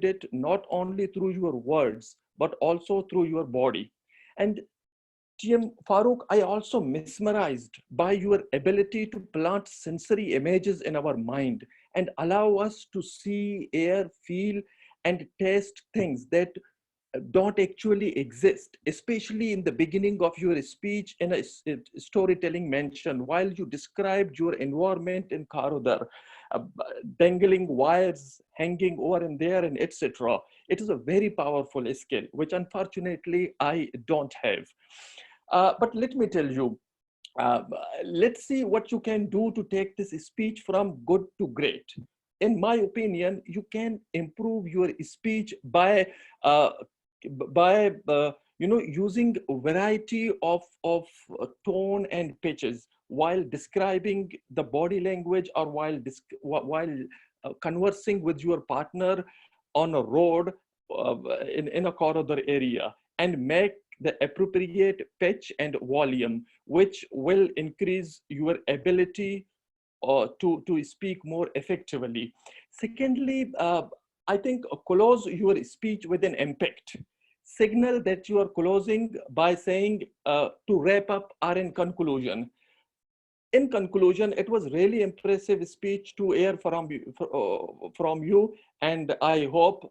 it not only through your words, but also through your body. And TM Farooq, I also mesmerized by your ability to plant sensory images in our mind and allow us to see, hear, feel, and taste things that don't actually exist, especially in the beginning of your speech in a storytelling mention, while you described your environment in Karodar, dangling wires hanging over and there, and etc. It is a very powerful skill, which unfortunately I don't have. But let me tell you, let's see what you can do to take this speech from good to great. In my opinion, you can improve your speech by using a variety of tone and pitches while describing the body language, or while conversing with your partner on a road in a corridor area, and make the appropriate pitch and volume, which will increase your ability to speak more effectively. Secondly, I think close your speech with an impact. Signal that you are closing by saying to wrap up or in conclusion. In conclusion, it was really impressive speech to hear from you, and I hope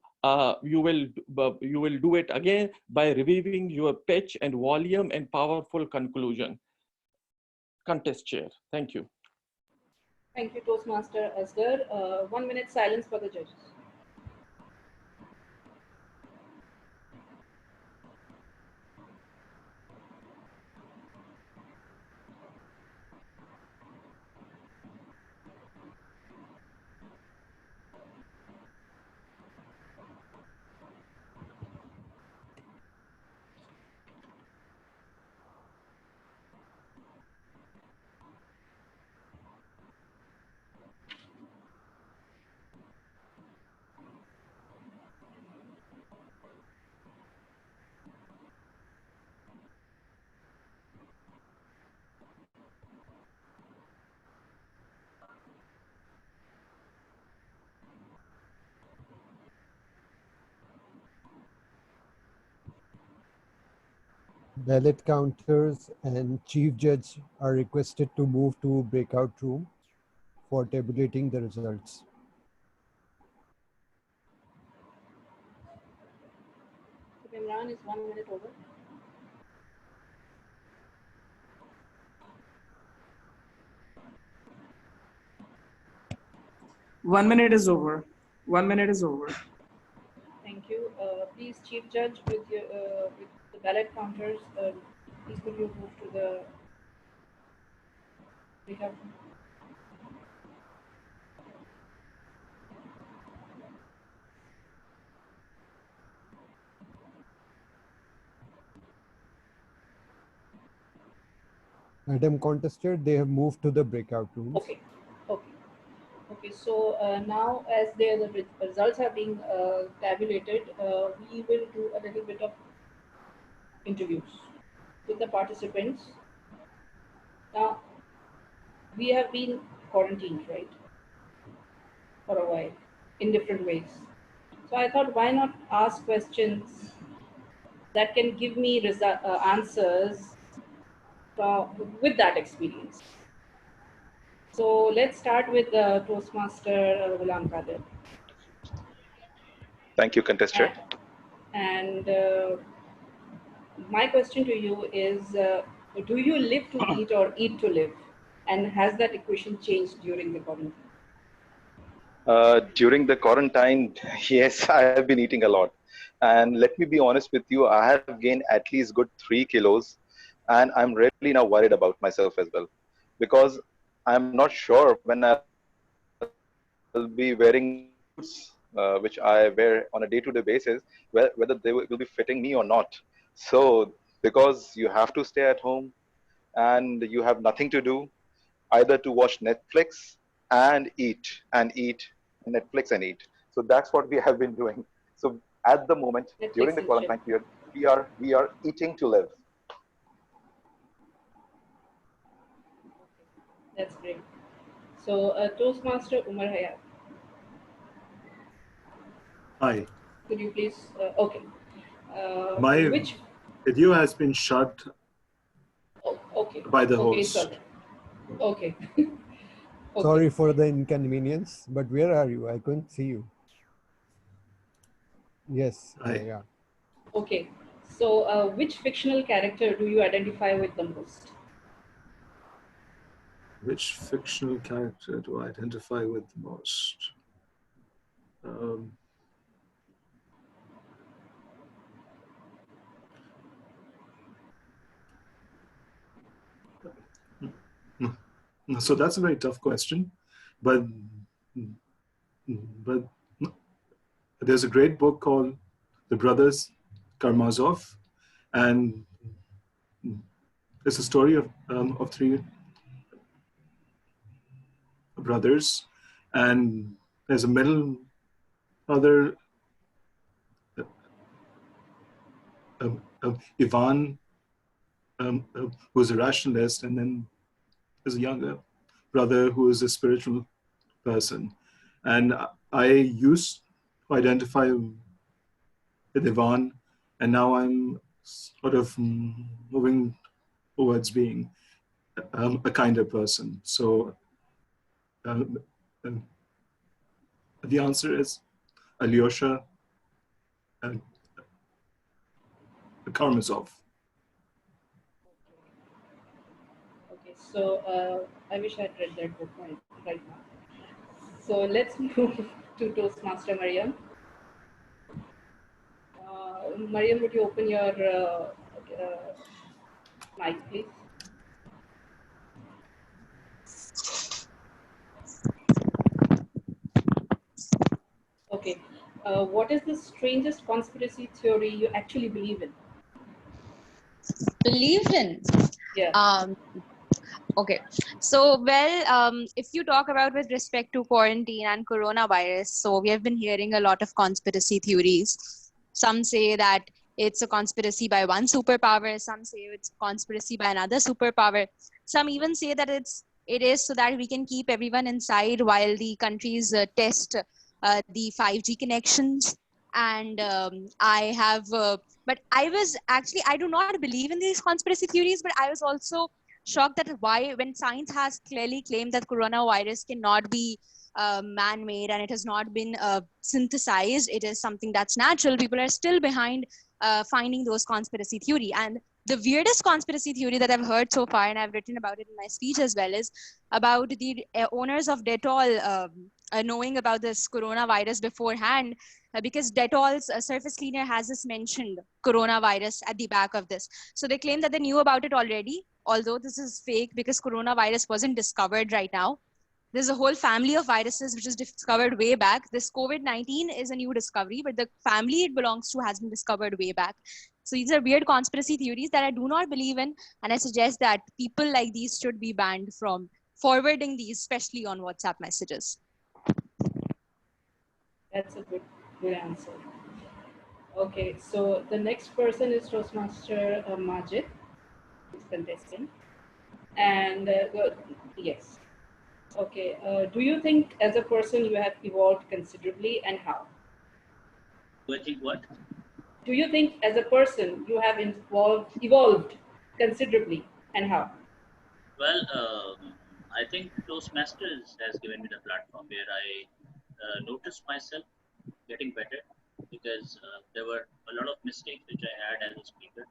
you will do it again by reviewing your pitch and volume and powerful conclusion. Contest chair, thank you. Thank you, Toastmaster Asghar. 1 minute silence for the judges. Ballot counters and chief judge are requested to move to breakout room for tabulating the results. Imran is 1 minute over. One minute is over. 1 minute is over. Thank you. Please, Chief Judge, with the ballot counters, please could you move to the breakout room? Madam Contester, they have moved to the breakout rooms. Okay. Okay, so now as the results are being tabulated, we will do a little bit of interviews with the participants. Now, we have been quarantined, right, for a while, in different ways. So I thought, why not ask questions that can give me answers with that experience. So let's start with Toastmaster Ghulam Qadir. Thank you, contestant. And my question to you is, do you live to eat or eat to live? And has that equation changed during the quarantine? During the quarantine, yes, I have been eating a lot. And let me be honest with you, I have gained at least good 3 kilos. And I'm really now worried about myself as well. Because I'm not sure when I'll be wearing clothes, which I wear on a day-to-day basis, whether they will be fitting me or not. So, because you have to stay at home and you have nothing to do, either to watch Netflix and eat, Netflix and eat. So that's what we have been doing. So at the moment, Netflix during the quarantine period, we are eating to live. That's great. So Toastmaster Omar Hayat. Hi. Could you please, okay. My video has been shut by the host. Okay. Sorry for the inconvenience, but where are you? I couldn't see you. Yes, yeah. Okay. So which fictional character do you identify with the most? Which fictional character do I identify with the most? So that's a very tough question, but there's a great book called The Brothers Karamazov, and it's a story of 3 brothers, and there's a middle brother, Ivan, who's a rationalist, and then there's a younger brother who is a spiritual person. And I used to identify with Ivan, and now I'm sort of moving towards being a kinder person. So the answer is Alyosha Karamazov. Okay, so I wish I'd read that book right now. So let's move to Toastmaster Mariam. Mariam, would you open your mic, please? Okay. What is the strangest conspiracy theory you actually believe in? Believe in? Yeah. Okay. So, well, if you talk about with respect to quarantine and coronavirus, so we have been hearing a lot of conspiracy theories. Some say that it's a conspiracy by one superpower. Some say it's a conspiracy by another superpower. Some even say that it is so that we can keep everyone inside while the countries test the 5G connections. And but I do not believe in these conspiracy theories, but I was also shocked that when science has clearly claimed that coronavirus cannot be man-made and it has not been synthesized, it is something that's natural, people are still behind finding those conspiracy theory. And the weirdest conspiracy theory that I've heard so far, and I've written about it in my speech as well, is about the owners of Dettol knowing about this coronavirus beforehand, because Dettol's surface cleaner has this mentioned coronavirus at the back of this. So they claim that they knew about it already, although this is fake because coronavirus wasn't discovered right now. There's a whole family of viruses which is discovered way back. This COVID-19 is a new discovery, but the family it belongs to has been discovered way back. So these are weird conspiracy theories that I do not believe in, and I suggest that people like these should be banned from forwarding these, especially on WhatsApp messages. That's a good answer. Okay, so the next person is Toastmaster Majid, who's contesting. And yes. Okay, do you think as a person you have evolved considerably, and how? Do I think what? Do you think as a person you have evolved considerably, and how? Well, I think Toastmasters has given me the platform where I noticed myself getting better, because there were a lot of mistakes which I had as a speaker.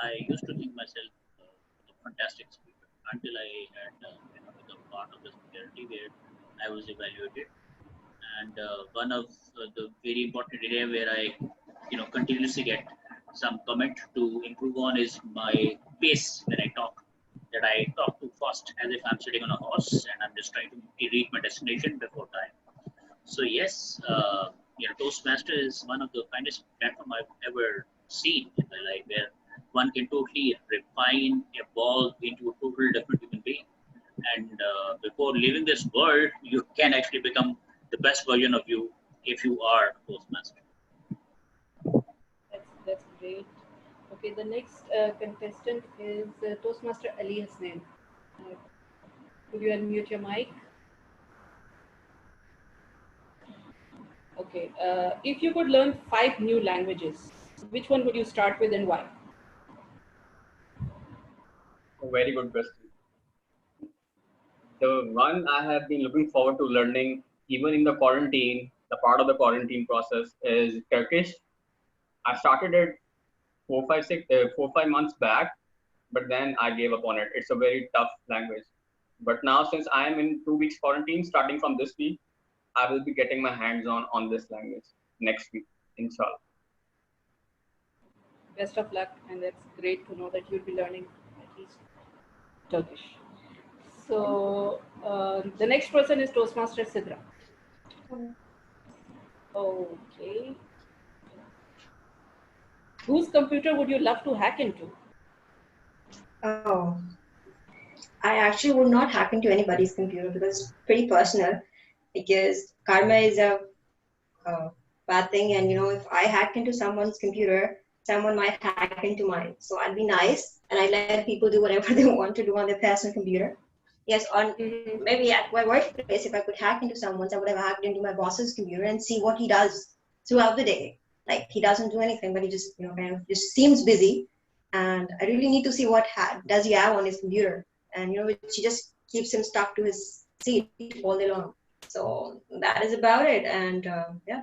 I used to think myself a fantastic speaker until I had become part of the community where I was evaluated. And one of the very important area where I continuously get some comment to improve on is my pace when I talk. That I talk too fast, as if I'm sitting on a horse and I'm just trying to reach my destination before time. So yes, Toastmaster is one of the finest platform I've ever seen in my life, where one can totally refine, evolve into a totally different human being. And before leaving this world, you can actually become the best version of you if you are a Toastmaster. That's great. Okay, the next contestant is Toastmaster Ali Hasnain. Could you unmute your mic? Okay, if you could learn 5 new languages, which one would you start with and why? A very good question. The one I have been looking forward to learning, even in the quarantine, the part of the quarantine process, is Turkish. I started it 4 5 months back, but then I gave up on it. It's a very tough language. But now, since I am in 2 weeks quarantine, starting from this week, I will be getting my hands on this language next week, inshallah. Best of luck, and that's great to know that you'll be learning at least Turkish. So the next person is Toastmaster Cydra. Okay. Whose computer would you love to hack into? Oh, I actually would not hack into anybody's computer because it's pretty personal. Because karma is a bad thing, and if I hack into someone's computer, someone might hack into mine. So I'd be nice and I let people do whatever they want to do on their personal computer. Yes, on maybe at my workplace, if I could hack into someone's, I would have hacked into my boss's computer and see what he does throughout the day. Like he doesn't do anything, but he just kind of just seems busy, and I really need to see what does he have on his computer, and she just keeps him stuck to his seat all day long. So that is about it. And yeah,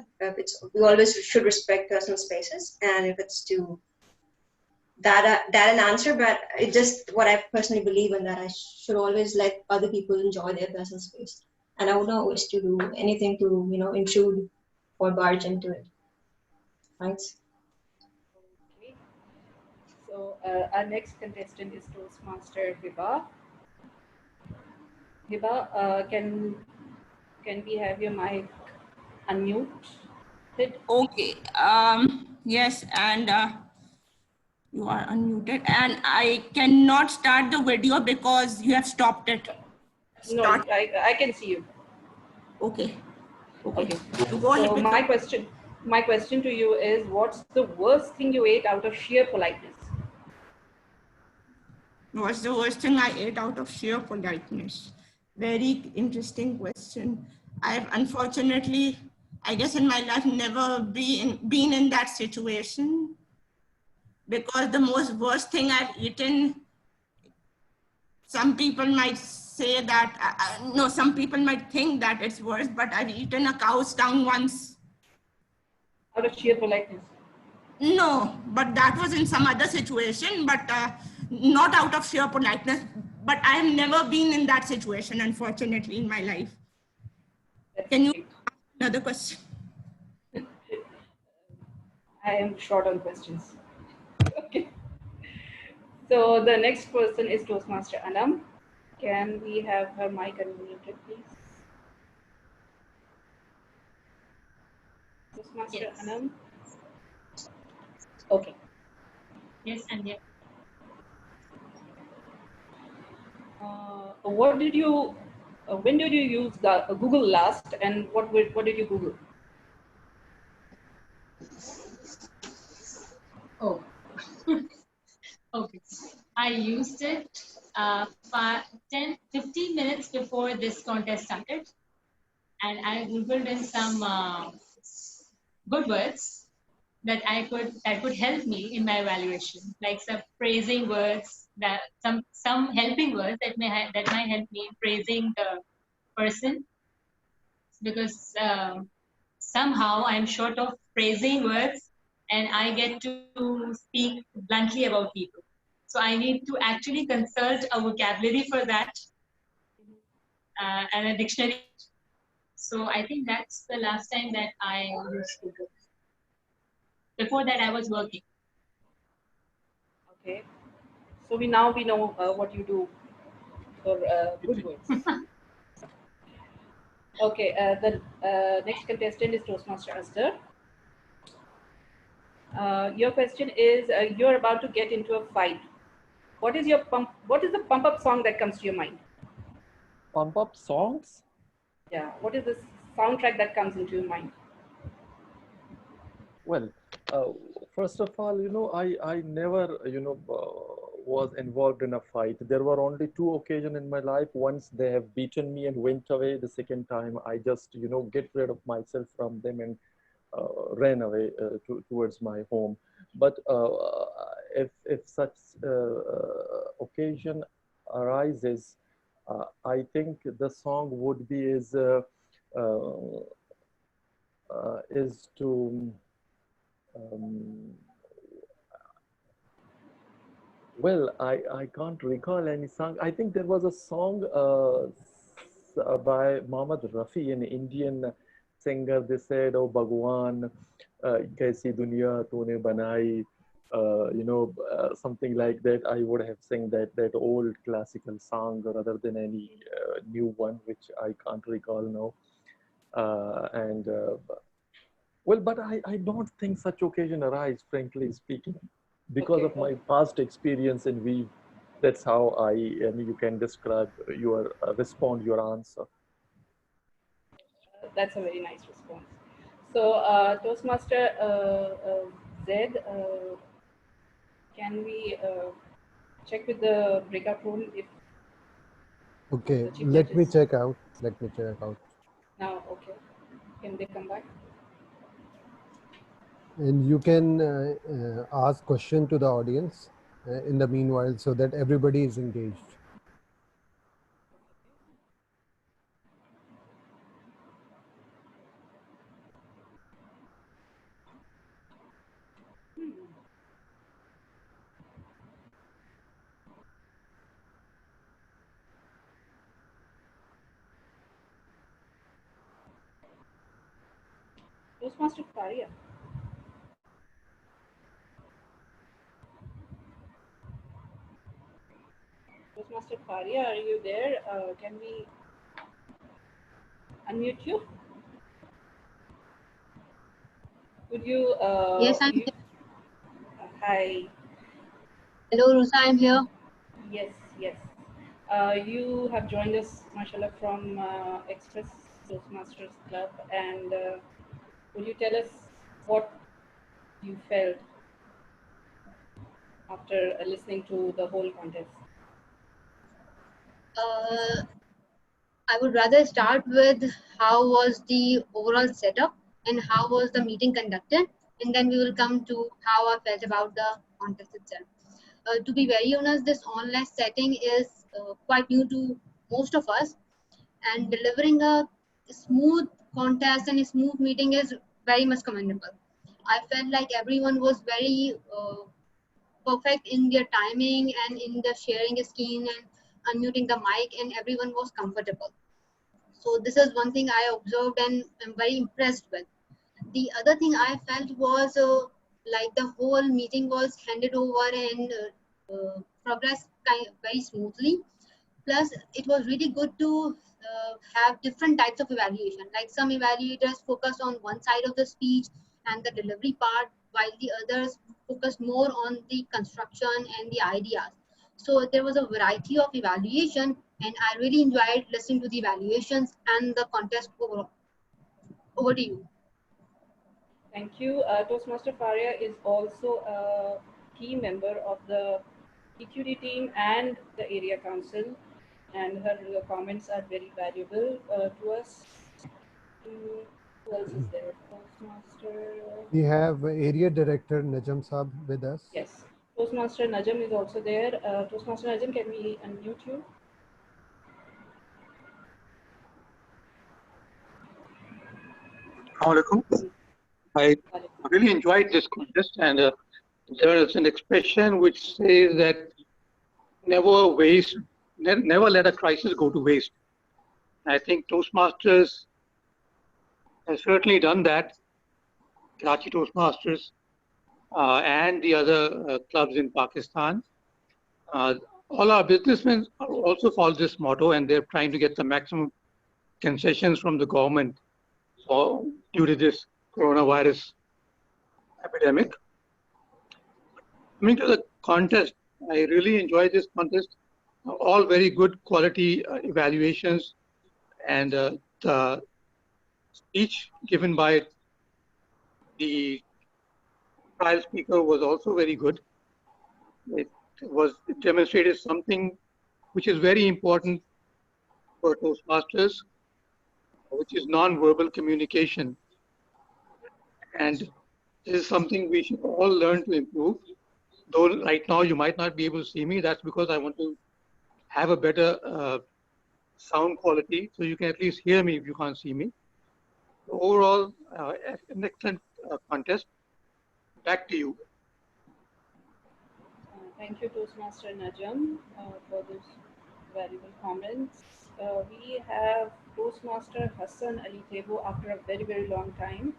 we always should respect personal spaces, and if it's to that an answer, but it's just what I personally believe in, that I should always let other people enjoy their personal space, and I would not wish to do anything to intrude or barge into it. Thanks. Okay. So our next contestant is Toastmaster Hiba. Hiba, can we have your mic unmuted? Okay. Yes, and you are unmuted, and I cannot start the video because you have stopped it. No, I can see you. Okay. Okay. Go ahead. So my question to you is, what's the worst thing you ate out of sheer politeness? What's the worst thing I ate out of sheer politeness? Very interesting question. I've unfortunately, I guess in my life, never been in that situation, because the worst thing I've eaten, some people might say that, no, some people might think that it's worse, but I've eaten a cow's tongue once. Out of sheer politeness? No, but that was in some other situation, but not out of sheer politeness. But I have never been in that situation, unfortunately, in my life. Can you ask another question? I am short on questions. Okay. So the next person is Toastmaster Anam. Can we have her mic unmuted, please? Toastmaster Yes. Anam. Okay. Yes, and yeah. What did you? When did you use Google last, and what did you Google? I used it 15 minutes before this contest started, and I googled in some good words that could help me in my evaluation, like some praising words, that some helping words that might help me in praising the person, because somehow I'm short of praising words and I get to speak bluntly about people. So I need to actually consult a vocabulary for that and a dictionary. So I think that's the last time that I used to go. Before that, I was working. Okay. So we know what you do for good words. Okay. The next contestant is Toastmaster Aster. Your question is: you're about to get into a fight. What is the pump up song that comes to your mind? Pump up songs? Yeah. What is the soundtrack that comes into your mind? Well, first of all, I never, was involved in a fight. There were only two occasions in my life. Once they have beaten me and went away. The second time, I just, get rid of myself from them and ran away towards my home. But if such occasion arises, I think the song would be is to well, I can't recall any song. I think there was a song by Mohammad Rafi, an Indian singer. They said, "Oh Bhagwan, kaisi duniya tune banai," something like that. I would have sang that old classical song rather than any new one, which I can't recall now. Well, but I don't think such occasion arise, frankly speaking, because of my past experience in Weave. That's how you can describe your respond your answer. That's a very nice response. So, Toastmaster Zed, can we check with the breakout room if Okay, the chief let me judges check out. Let me check out. now? Okay, can they come back? And you can ask question to the audience in the meanwhile, so that everybody is engaged. Toastmaster Faria. Toastmaster Faria, are you there? Can we unmute you? Could you? Yes, I'm here. Hi. Hello, Uroosa, I'm here. Yes, yes. You have joined us, mashallah, from Express Toastmasters Club, and will you tell us what you felt after listening to the whole contest? I would rather start with how was the overall setup and how was the meeting conducted, and then we will come to how I felt about the contest itself. To be very honest, this online setting is quite new to most of us, and delivering a smooth contest and a smooth meeting is very much commendable. I felt like everyone was very perfect in their timing and in the sharing a screen and unmuting the mic, and everyone was comfortable. So this is one thing I observed and I'm very impressed with. The other thing I felt was like the whole meeting was handed over and progressed very smoothly. Plus, it was really good to have different types of evaluation. Like some evaluators focus on one side of the speech and the delivery part, while the others focus more on the construction and the ideas. So there was a variety of evaluation, and I really enjoyed listening to the evaluations and the contest overall. Over to you. Thank you. Toastmaster Faria is also a key member of the EQD team and the area council, and her comments are very valuable to us. Who else is there? Toastmaster. We have Area Director Najam Saab with us. Yes, Toastmaster Najam is also there. Toastmaster Najam, can we unmute you? Assalamualaikum. I really enjoyed this contest, and there is an expression which says that never waste, never let a crisis go to waste. I think Toastmasters has certainly done that. Karachi Toastmasters and the other clubs in Pakistan. All our businessmen also follow this motto, and they're trying to get the maximum concessions from the government due to this coronavirus epidemic. Coming to the contest, I really enjoyed this contest. All very good quality evaluations, and the speech given by the trial speaker was also very good. It demonstrated something which is very important for Toastmasters, which is non-verbal communication. And this is something we should all learn to improve. Though right now you might not be able to see me, that's because I want to have a better sound quality, so you can at least hear me if you can't see me. Overall, an excellent contest. Back to you. Thank you, Toastmaster Najam, for those valuable comments. We have Toastmaster Hassan Ali Tebo after a very, very long time.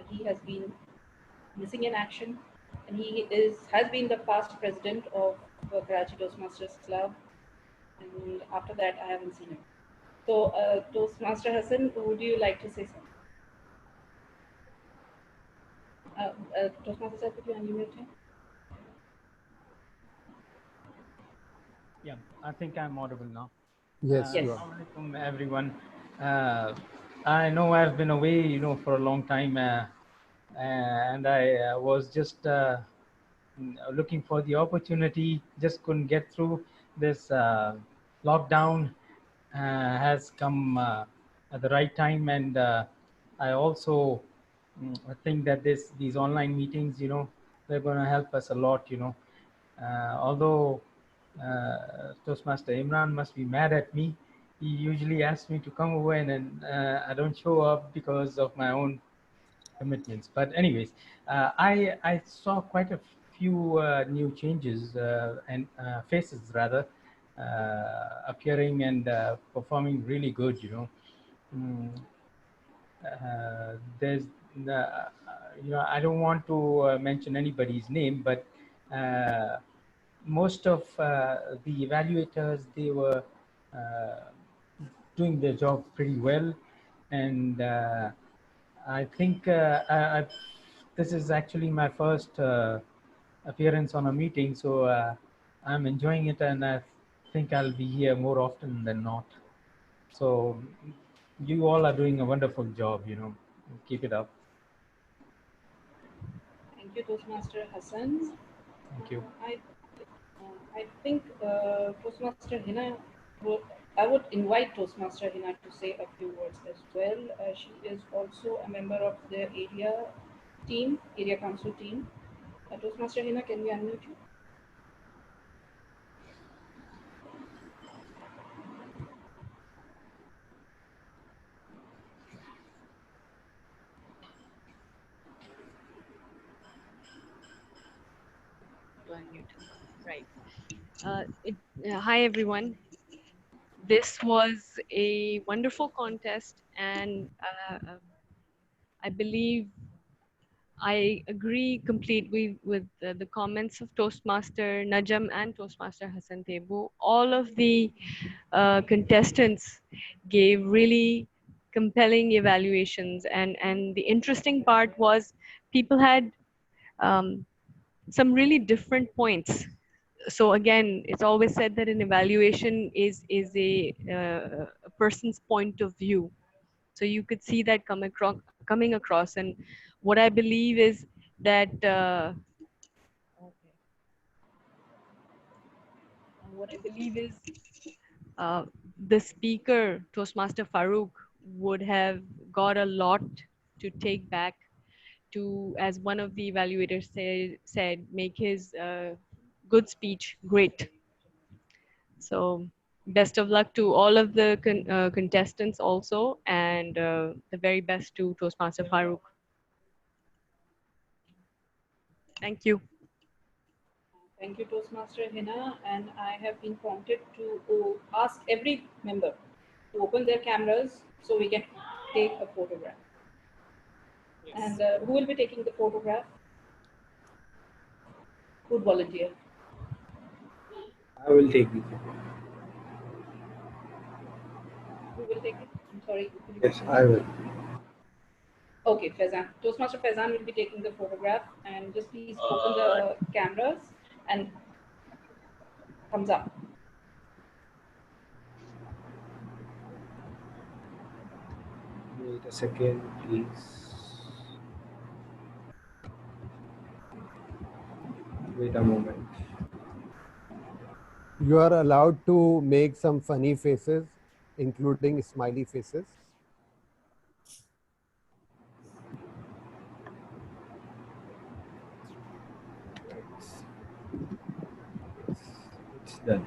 He has been missing in action, and he has been the past president of the Karachi Toastmasters Club, and after that I haven't seen him. So Toastmaster Hassan, would you like to say something? Toastmaster sir, could you unmute him? Yeah, I think I'm audible now. Yes, you are. Assalamu alaikum, everyone. I know I've been away, for a long time, and I was just looking for the opportunity. Just couldn't get through. This lockdown has come at the right time, and I also think that these online meetings, they're going to help us a lot. Although Toastmaster Imran must be mad at me. He usually asks me to come over, and then I don't show up because of my own commitments. But anyways, I saw quite a few new changes and faces rather appearing and performing really good. There's I don't want to mention anybody's name, but most of the evaluators, they were doing their job pretty well, and I think this is actually my first appearance on a meeting, so I'm enjoying it, and I think I'll be here more often than not. So you all are doing a wonderful job, keep it up. Thank you, Toastmaster Hassan. Thank you. I think Toastmaster Hina, I would invite Toastmaster Hina to say a few words as well. She is also a member of the area council team. Toastmaster Hina, can we unmute you? Right. Hi, everyone. This was a wonderful contest, and I believe I agree completely with the comments of Toastmaster Najam and Toastmaster Hassan Tebu. All of the contestants gave really compelling evaluations, and the interesting part was people had some really different points. So again, it's always said that an evaluation is a person's point of view. So you could see that coming across. And what I believe is that what I believe is the speaker, Toastmaster Farooq, would have got a lot to take back to, as one of the evaluators said, make his good speech great. So best of luck to all of the contestants also, and the very best to Toastmaster Farooq. Thank you. Thank you, Toastmaster Hina. And I have been prompted to ask every member to open their cameras so we can take a photograph. Yes. And who will be taking the photograph? Who would volunteer? I will take it. Who will take it? I'm sorry. Yes, I will. Okay, Faizan. Toastmaster Faizan will be taking the photograph, and just please open the cameras and thumbs up. Wait a second, please. Wait a moment. You are allowed to make some funny faces, including smiley faces. It's done.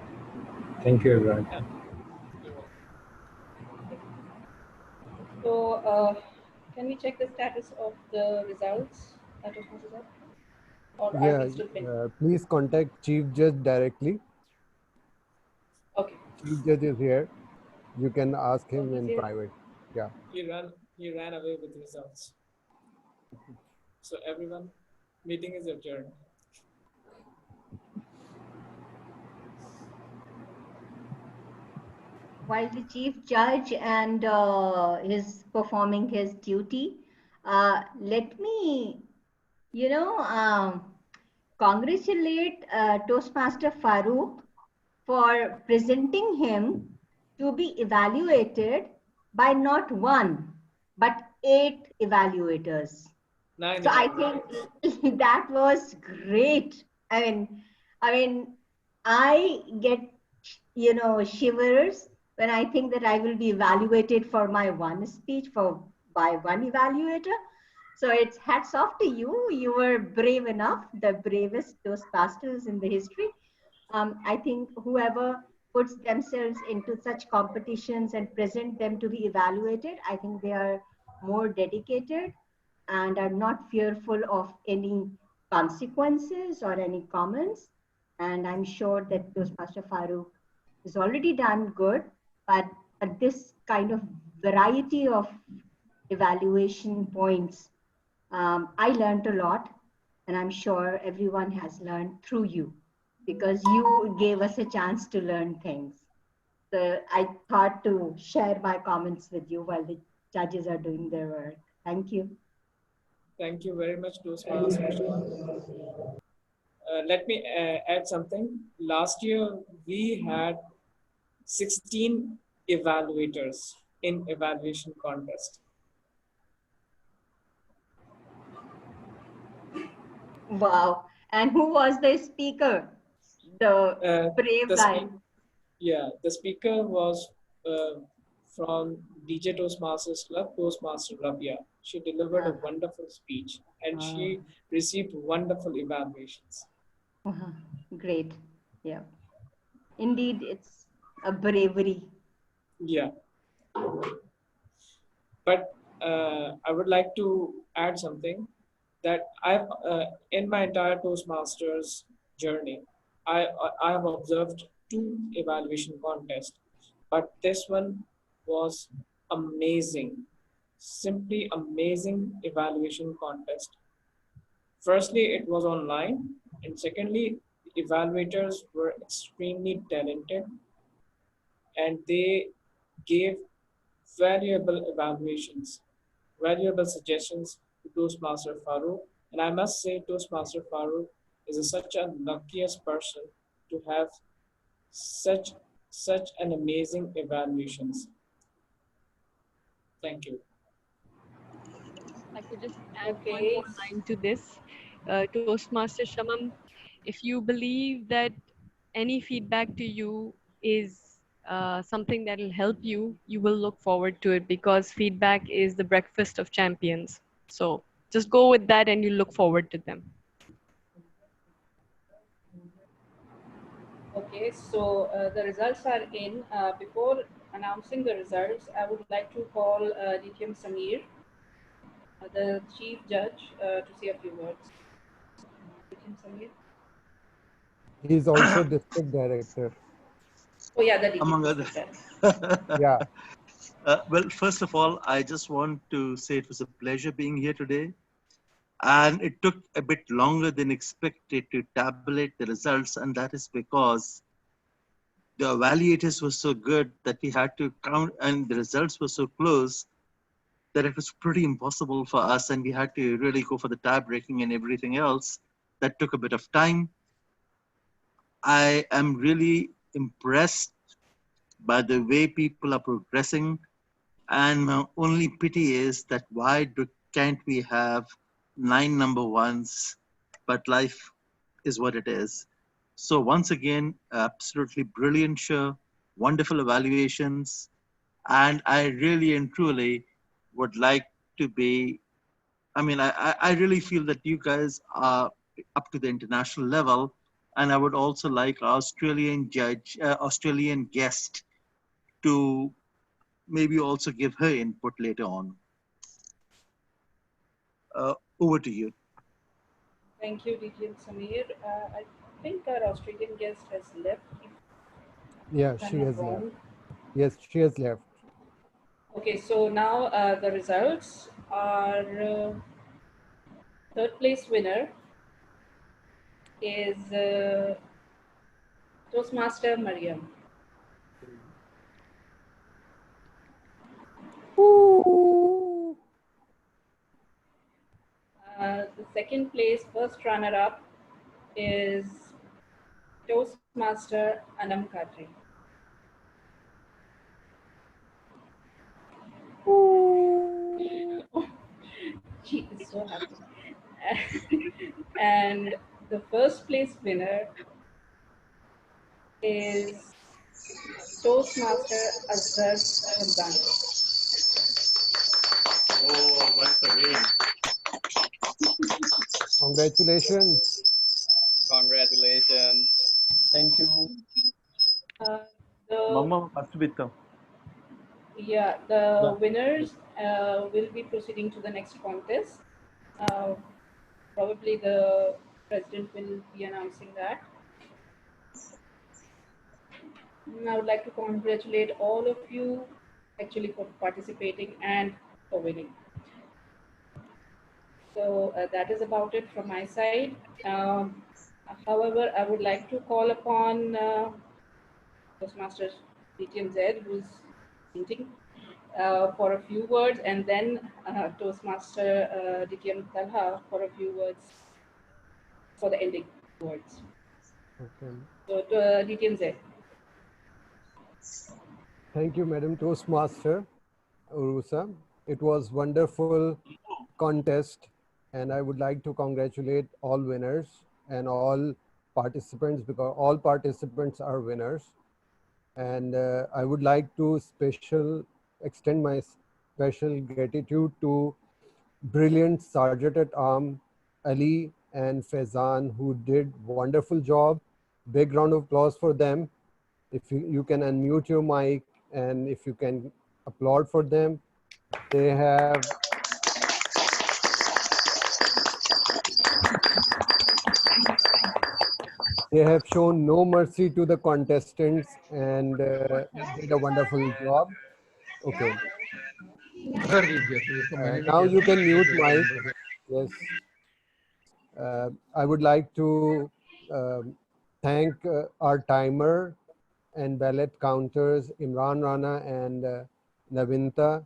Thank you, everyone. So, can we check the status of the results? Or are Yeah, we still pending? please contact Chief Judge directly. Okay. Chief Judge is here. You can ask him he's in here. private. Yeah. He ran away with results. So everyone, meeting is adjourned. While the chief judge and is performing his duty, let me, congratulate Toastmaster Farooq for presenting him to be evaluated by not one, but 8 evaluators. 9 So I evaluators. think that was great. I mean, I get, shivers when I think that I will be evaluated for my one speech by one evaluator. So it's hats off to you. You were brave enough, the bravest Toastmasters in the history. I think whoever puts themselves into such competitions and present them to be evaluated, I think they are more dedicated and are not fearful of any consequences or any comments. And I'm sure that Toastmaster Farooq has already done good, but at this kind of variety of evaluation points, I learned a lot, and I'm sure everyone has learned through you because you gave us a chance to learn things. So I thought to share my comments with you while the judges are doing their work. Thank you. Thank you very much, Toastmaster. Let me add something. Last year, we had 16 evaluators in evaluation contest. Wow. And who was the speaker? The brave guy. Yeah, the speaker was from DJ Toastmasters Club, Toastmaster Rabia. She delivered a wonderful speech and she received wonderful evaluations. Great. Yeah. Indeed, it's a bravery. Yeah. But I would like to add something that I've in my entire Toastmasters journey, I have observed 2 evaluation contests, but this one was amazing, simply amazing evaluation contest. Firstly, it was online, and secondly, the evaluators were extremely talented, and they gave valuable evaluations, valuable suggestions to Toastmaster Farooq. And I must say, Toastmaster Farooq is such a luckiest person to have such an amazing evaluations. Thank you. I could just add one more line to this. Toastmaster Shamam, if you believe that any feedback to you is something that will help you, you will look forward to it because feedback is the breakfast of champions. So just go with that and you look forward to them. Okay, so the results are in. Before announcing the results, I would like to call Lithium Samir, the chief judge, to say a few words. Lithium Samir. He's also district director. Oh yeah, the among other. Yeah. Well, first of all, I just want to say it was a pleasure being here today. And it took a bit longer than expected to tabulate the results. And that is because the evaluators were so good that we had to count, and the results were so close that it was pretty impossible for us. And we had to really go for the tie breaking and everything else. That took a bit of time. I am really impressed by the way people are progressing. And my only pity is that can't we have 9 number ones, but life is what it is. So once again, absolutely brilliant show, wonderful evaluations. And I really and truly would like to be, I really feel that you guys are up to the international level. And I would also like our Australian guest to maybe also give her input later on. Over to you. Thank you, Lithium Samir. I think our Australian guest has left. Yeah, she has left. Yes, she has left. Okay, so now the results are third place winner is Toastmaster MARIAM. The second place, first runner-up, is Toastmaster Ghulam Qadir. She is so happy. And the first place winner is Toastmaster Asghar Ramzan. Oh, once again. Congratulations. Congratulations. Thank you. The winners will be proceeding to the next contest. Probably the president will be announcing that. I would like to congratulate all of you actually for participating and for winning. So that is about it from my side. However, I would like to call upon Toastmaster DTMZ, who's meeting, for a few words, and then Toastmaster DTM Talha for a few words for the ending words. Okay. So DTMZ. Thank you, Madam Toastmaster Uroosa. It was wonderful contest, and I would like to congratulate all winners and all participants, because all participants are winners. And I would like to extend my special gratitude to brilliant Sergeant at Arms Ali and Faizan, who did wonderful job. Big round of applause for them. If you can unmute your mic and if you can applaud for them. They have shown no mercy to the contestants and did a wonderful job. Okay. Now you can mute mic. Yes. I would like to thank our timer and ballot counters, Imran Rana and Navinta,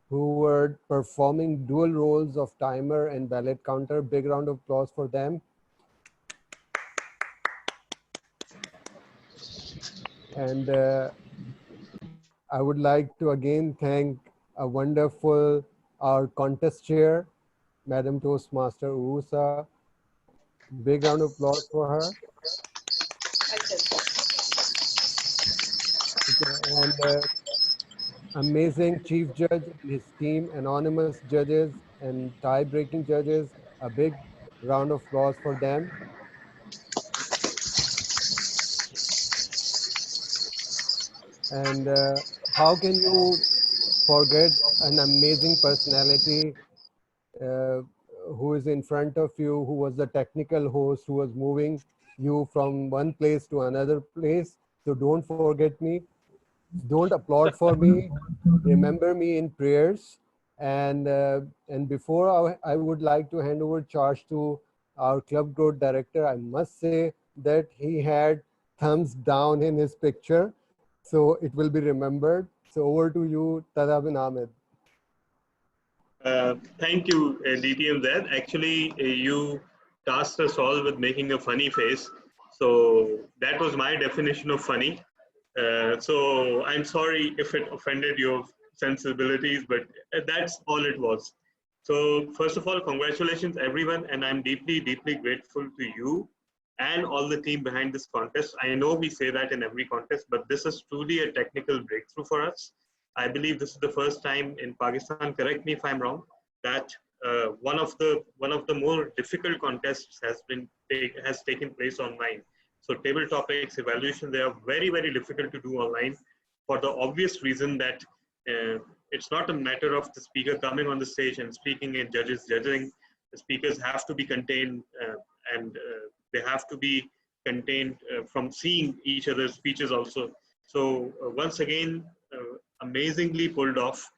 who were performing dual roles of timer and ballot counter. Big round of applause for them. And I would like to again thank a wonderful, our contest chair, Madam Toastmaster Uroosa. Big round of applause for her. and amazing chief judge and his team, anonymous judges and tie-breaking judges. A big round of applause for them. And how can you forget an amazing personality who is in front of you, who was the technical host, who was moving you from one place to another place? So don't forget me. Don't applaud for me. Remember me in prayers. And before I would like to hand over charge to our club growth director, I must say that he had thumbs down in his picture, so it will be remembered. So over to you, Tada bin Ahmed. Thank you, DTM there. Actually, you tasked us all with making a funny face. So that was my definition of funny. So I'm sorry if it offended your sensibilities, but that's all it was. So first of all, congratulations everyone, and I'm deeply, deeply grateful to you and all the team behind this contest. I know we say that in every contest, but this is truly a technical breakthrough for us. I believe this is the first time in Pakistan, correct me if I'm wrong, that one of the more difficult contests has taken place online. So table topics, evaluation, they are very, very difficult to do online for the obvious reason that it's not a matter of the speaker coming on the stage and speaking and judges judging. The speakers have to be contained and they have to be contained from seeing each other's speeches also. So once again, amazingly pulled off.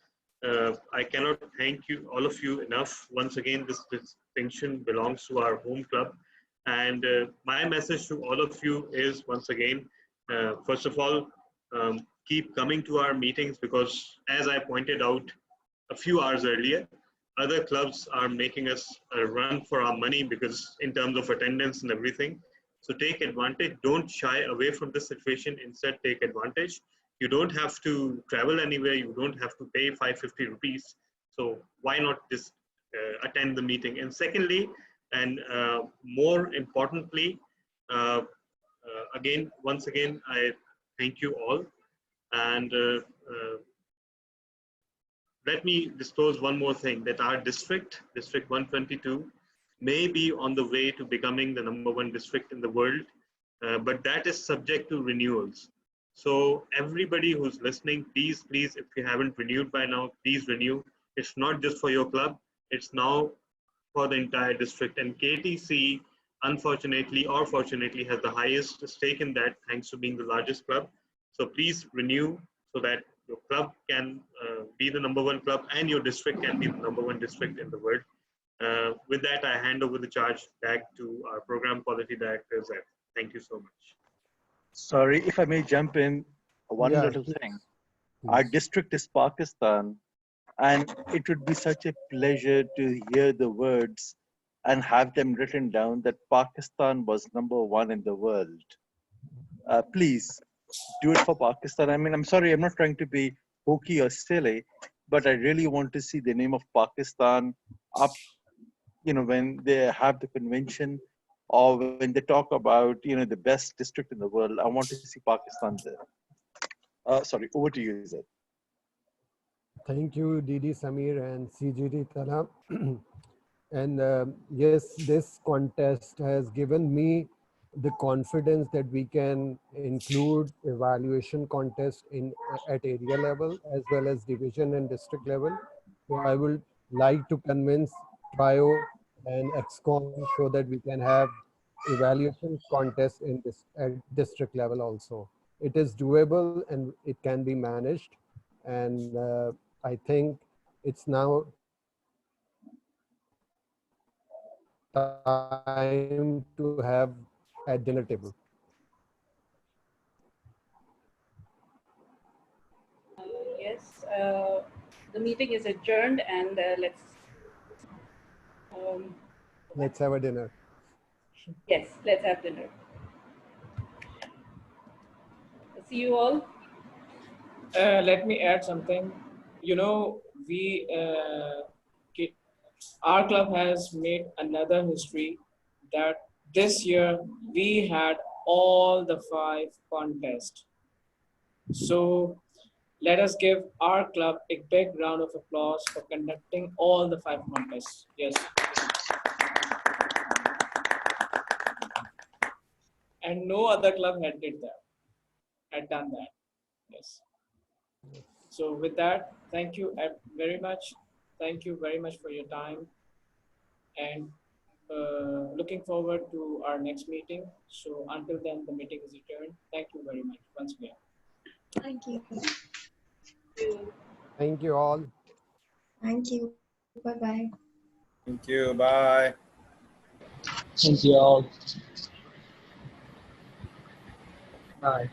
I cannot thank you, all of you, enough. Once again, this distinction belongs to our home club. And my message to all of you is, once again, first of all, keep coming to our meetings, because as I pointed out a few hours earlier, other clubs are making us run for our money because in terms of attendance and everything. So take advantage, don't shy away from this situation, instead take advantage. You don't have to travel anywhere, you don't have to pay 550 rupees. So why not just attend the meeting? And secondly, and more importantly, once again, I thank you all. And let me disclose one more thing, that our district 122, may be on the way to becoming the #1 district in the world, but that is subject to renewals. So everybody who's listening, please, if you haven't renewed by now, please renew. It's not just for your club, it's now for the entire district. And KTC, unfortunately or fortunately, has the highest stake in that, thanks to being the largest club. So please renew so that your club can be the #1 club and your district can be the #1 district in the world. With that, I hand over the charge back to our program quality director, Zed. Thank you so much. Sorry, if I may jump in, one little thing. Our district is Pakistan, and it would be such a pleasure to hear the words and have them written down that Pakistan was #1 in the world. Please do it for Pakistan. I mean, I'm sorry, I'm not trying to be hokey or silly, but I really want to see the name of Pakistan up, when they have the convention or when they talk about, the best district in the world. I want to see Pakistan there. Sorry, over to you, Zed. Thank you, Didi Samir and CGD Tala. And yes, this contest has given me the confidence that we can include evaluation contest at area level as well as division and district level. So I would like to convince TRIO and XCOM so that we can have evaluation contest at district level also. It is doable and it can be managed. And I think it's now time to have at dinner table. Yes, the meeting is adjourned, and Let's have a dinner. yes, let's have dinner. See you all. Let me add something. Our club has made another history, that this year we had all the 5 contests. So Let us give our club a big round of applause for conducting all the 5 contests. Yes. And no other club had done that. Yes. So with that, thank you very much. Thank you very much for your time. And looking forward to our next meeting. So until then, the meeting is adjourned. Thank you very much once again. Thank you. Thank you all. Thank you. Bye-bye. Thank you. Bye. Thank you all. Bye.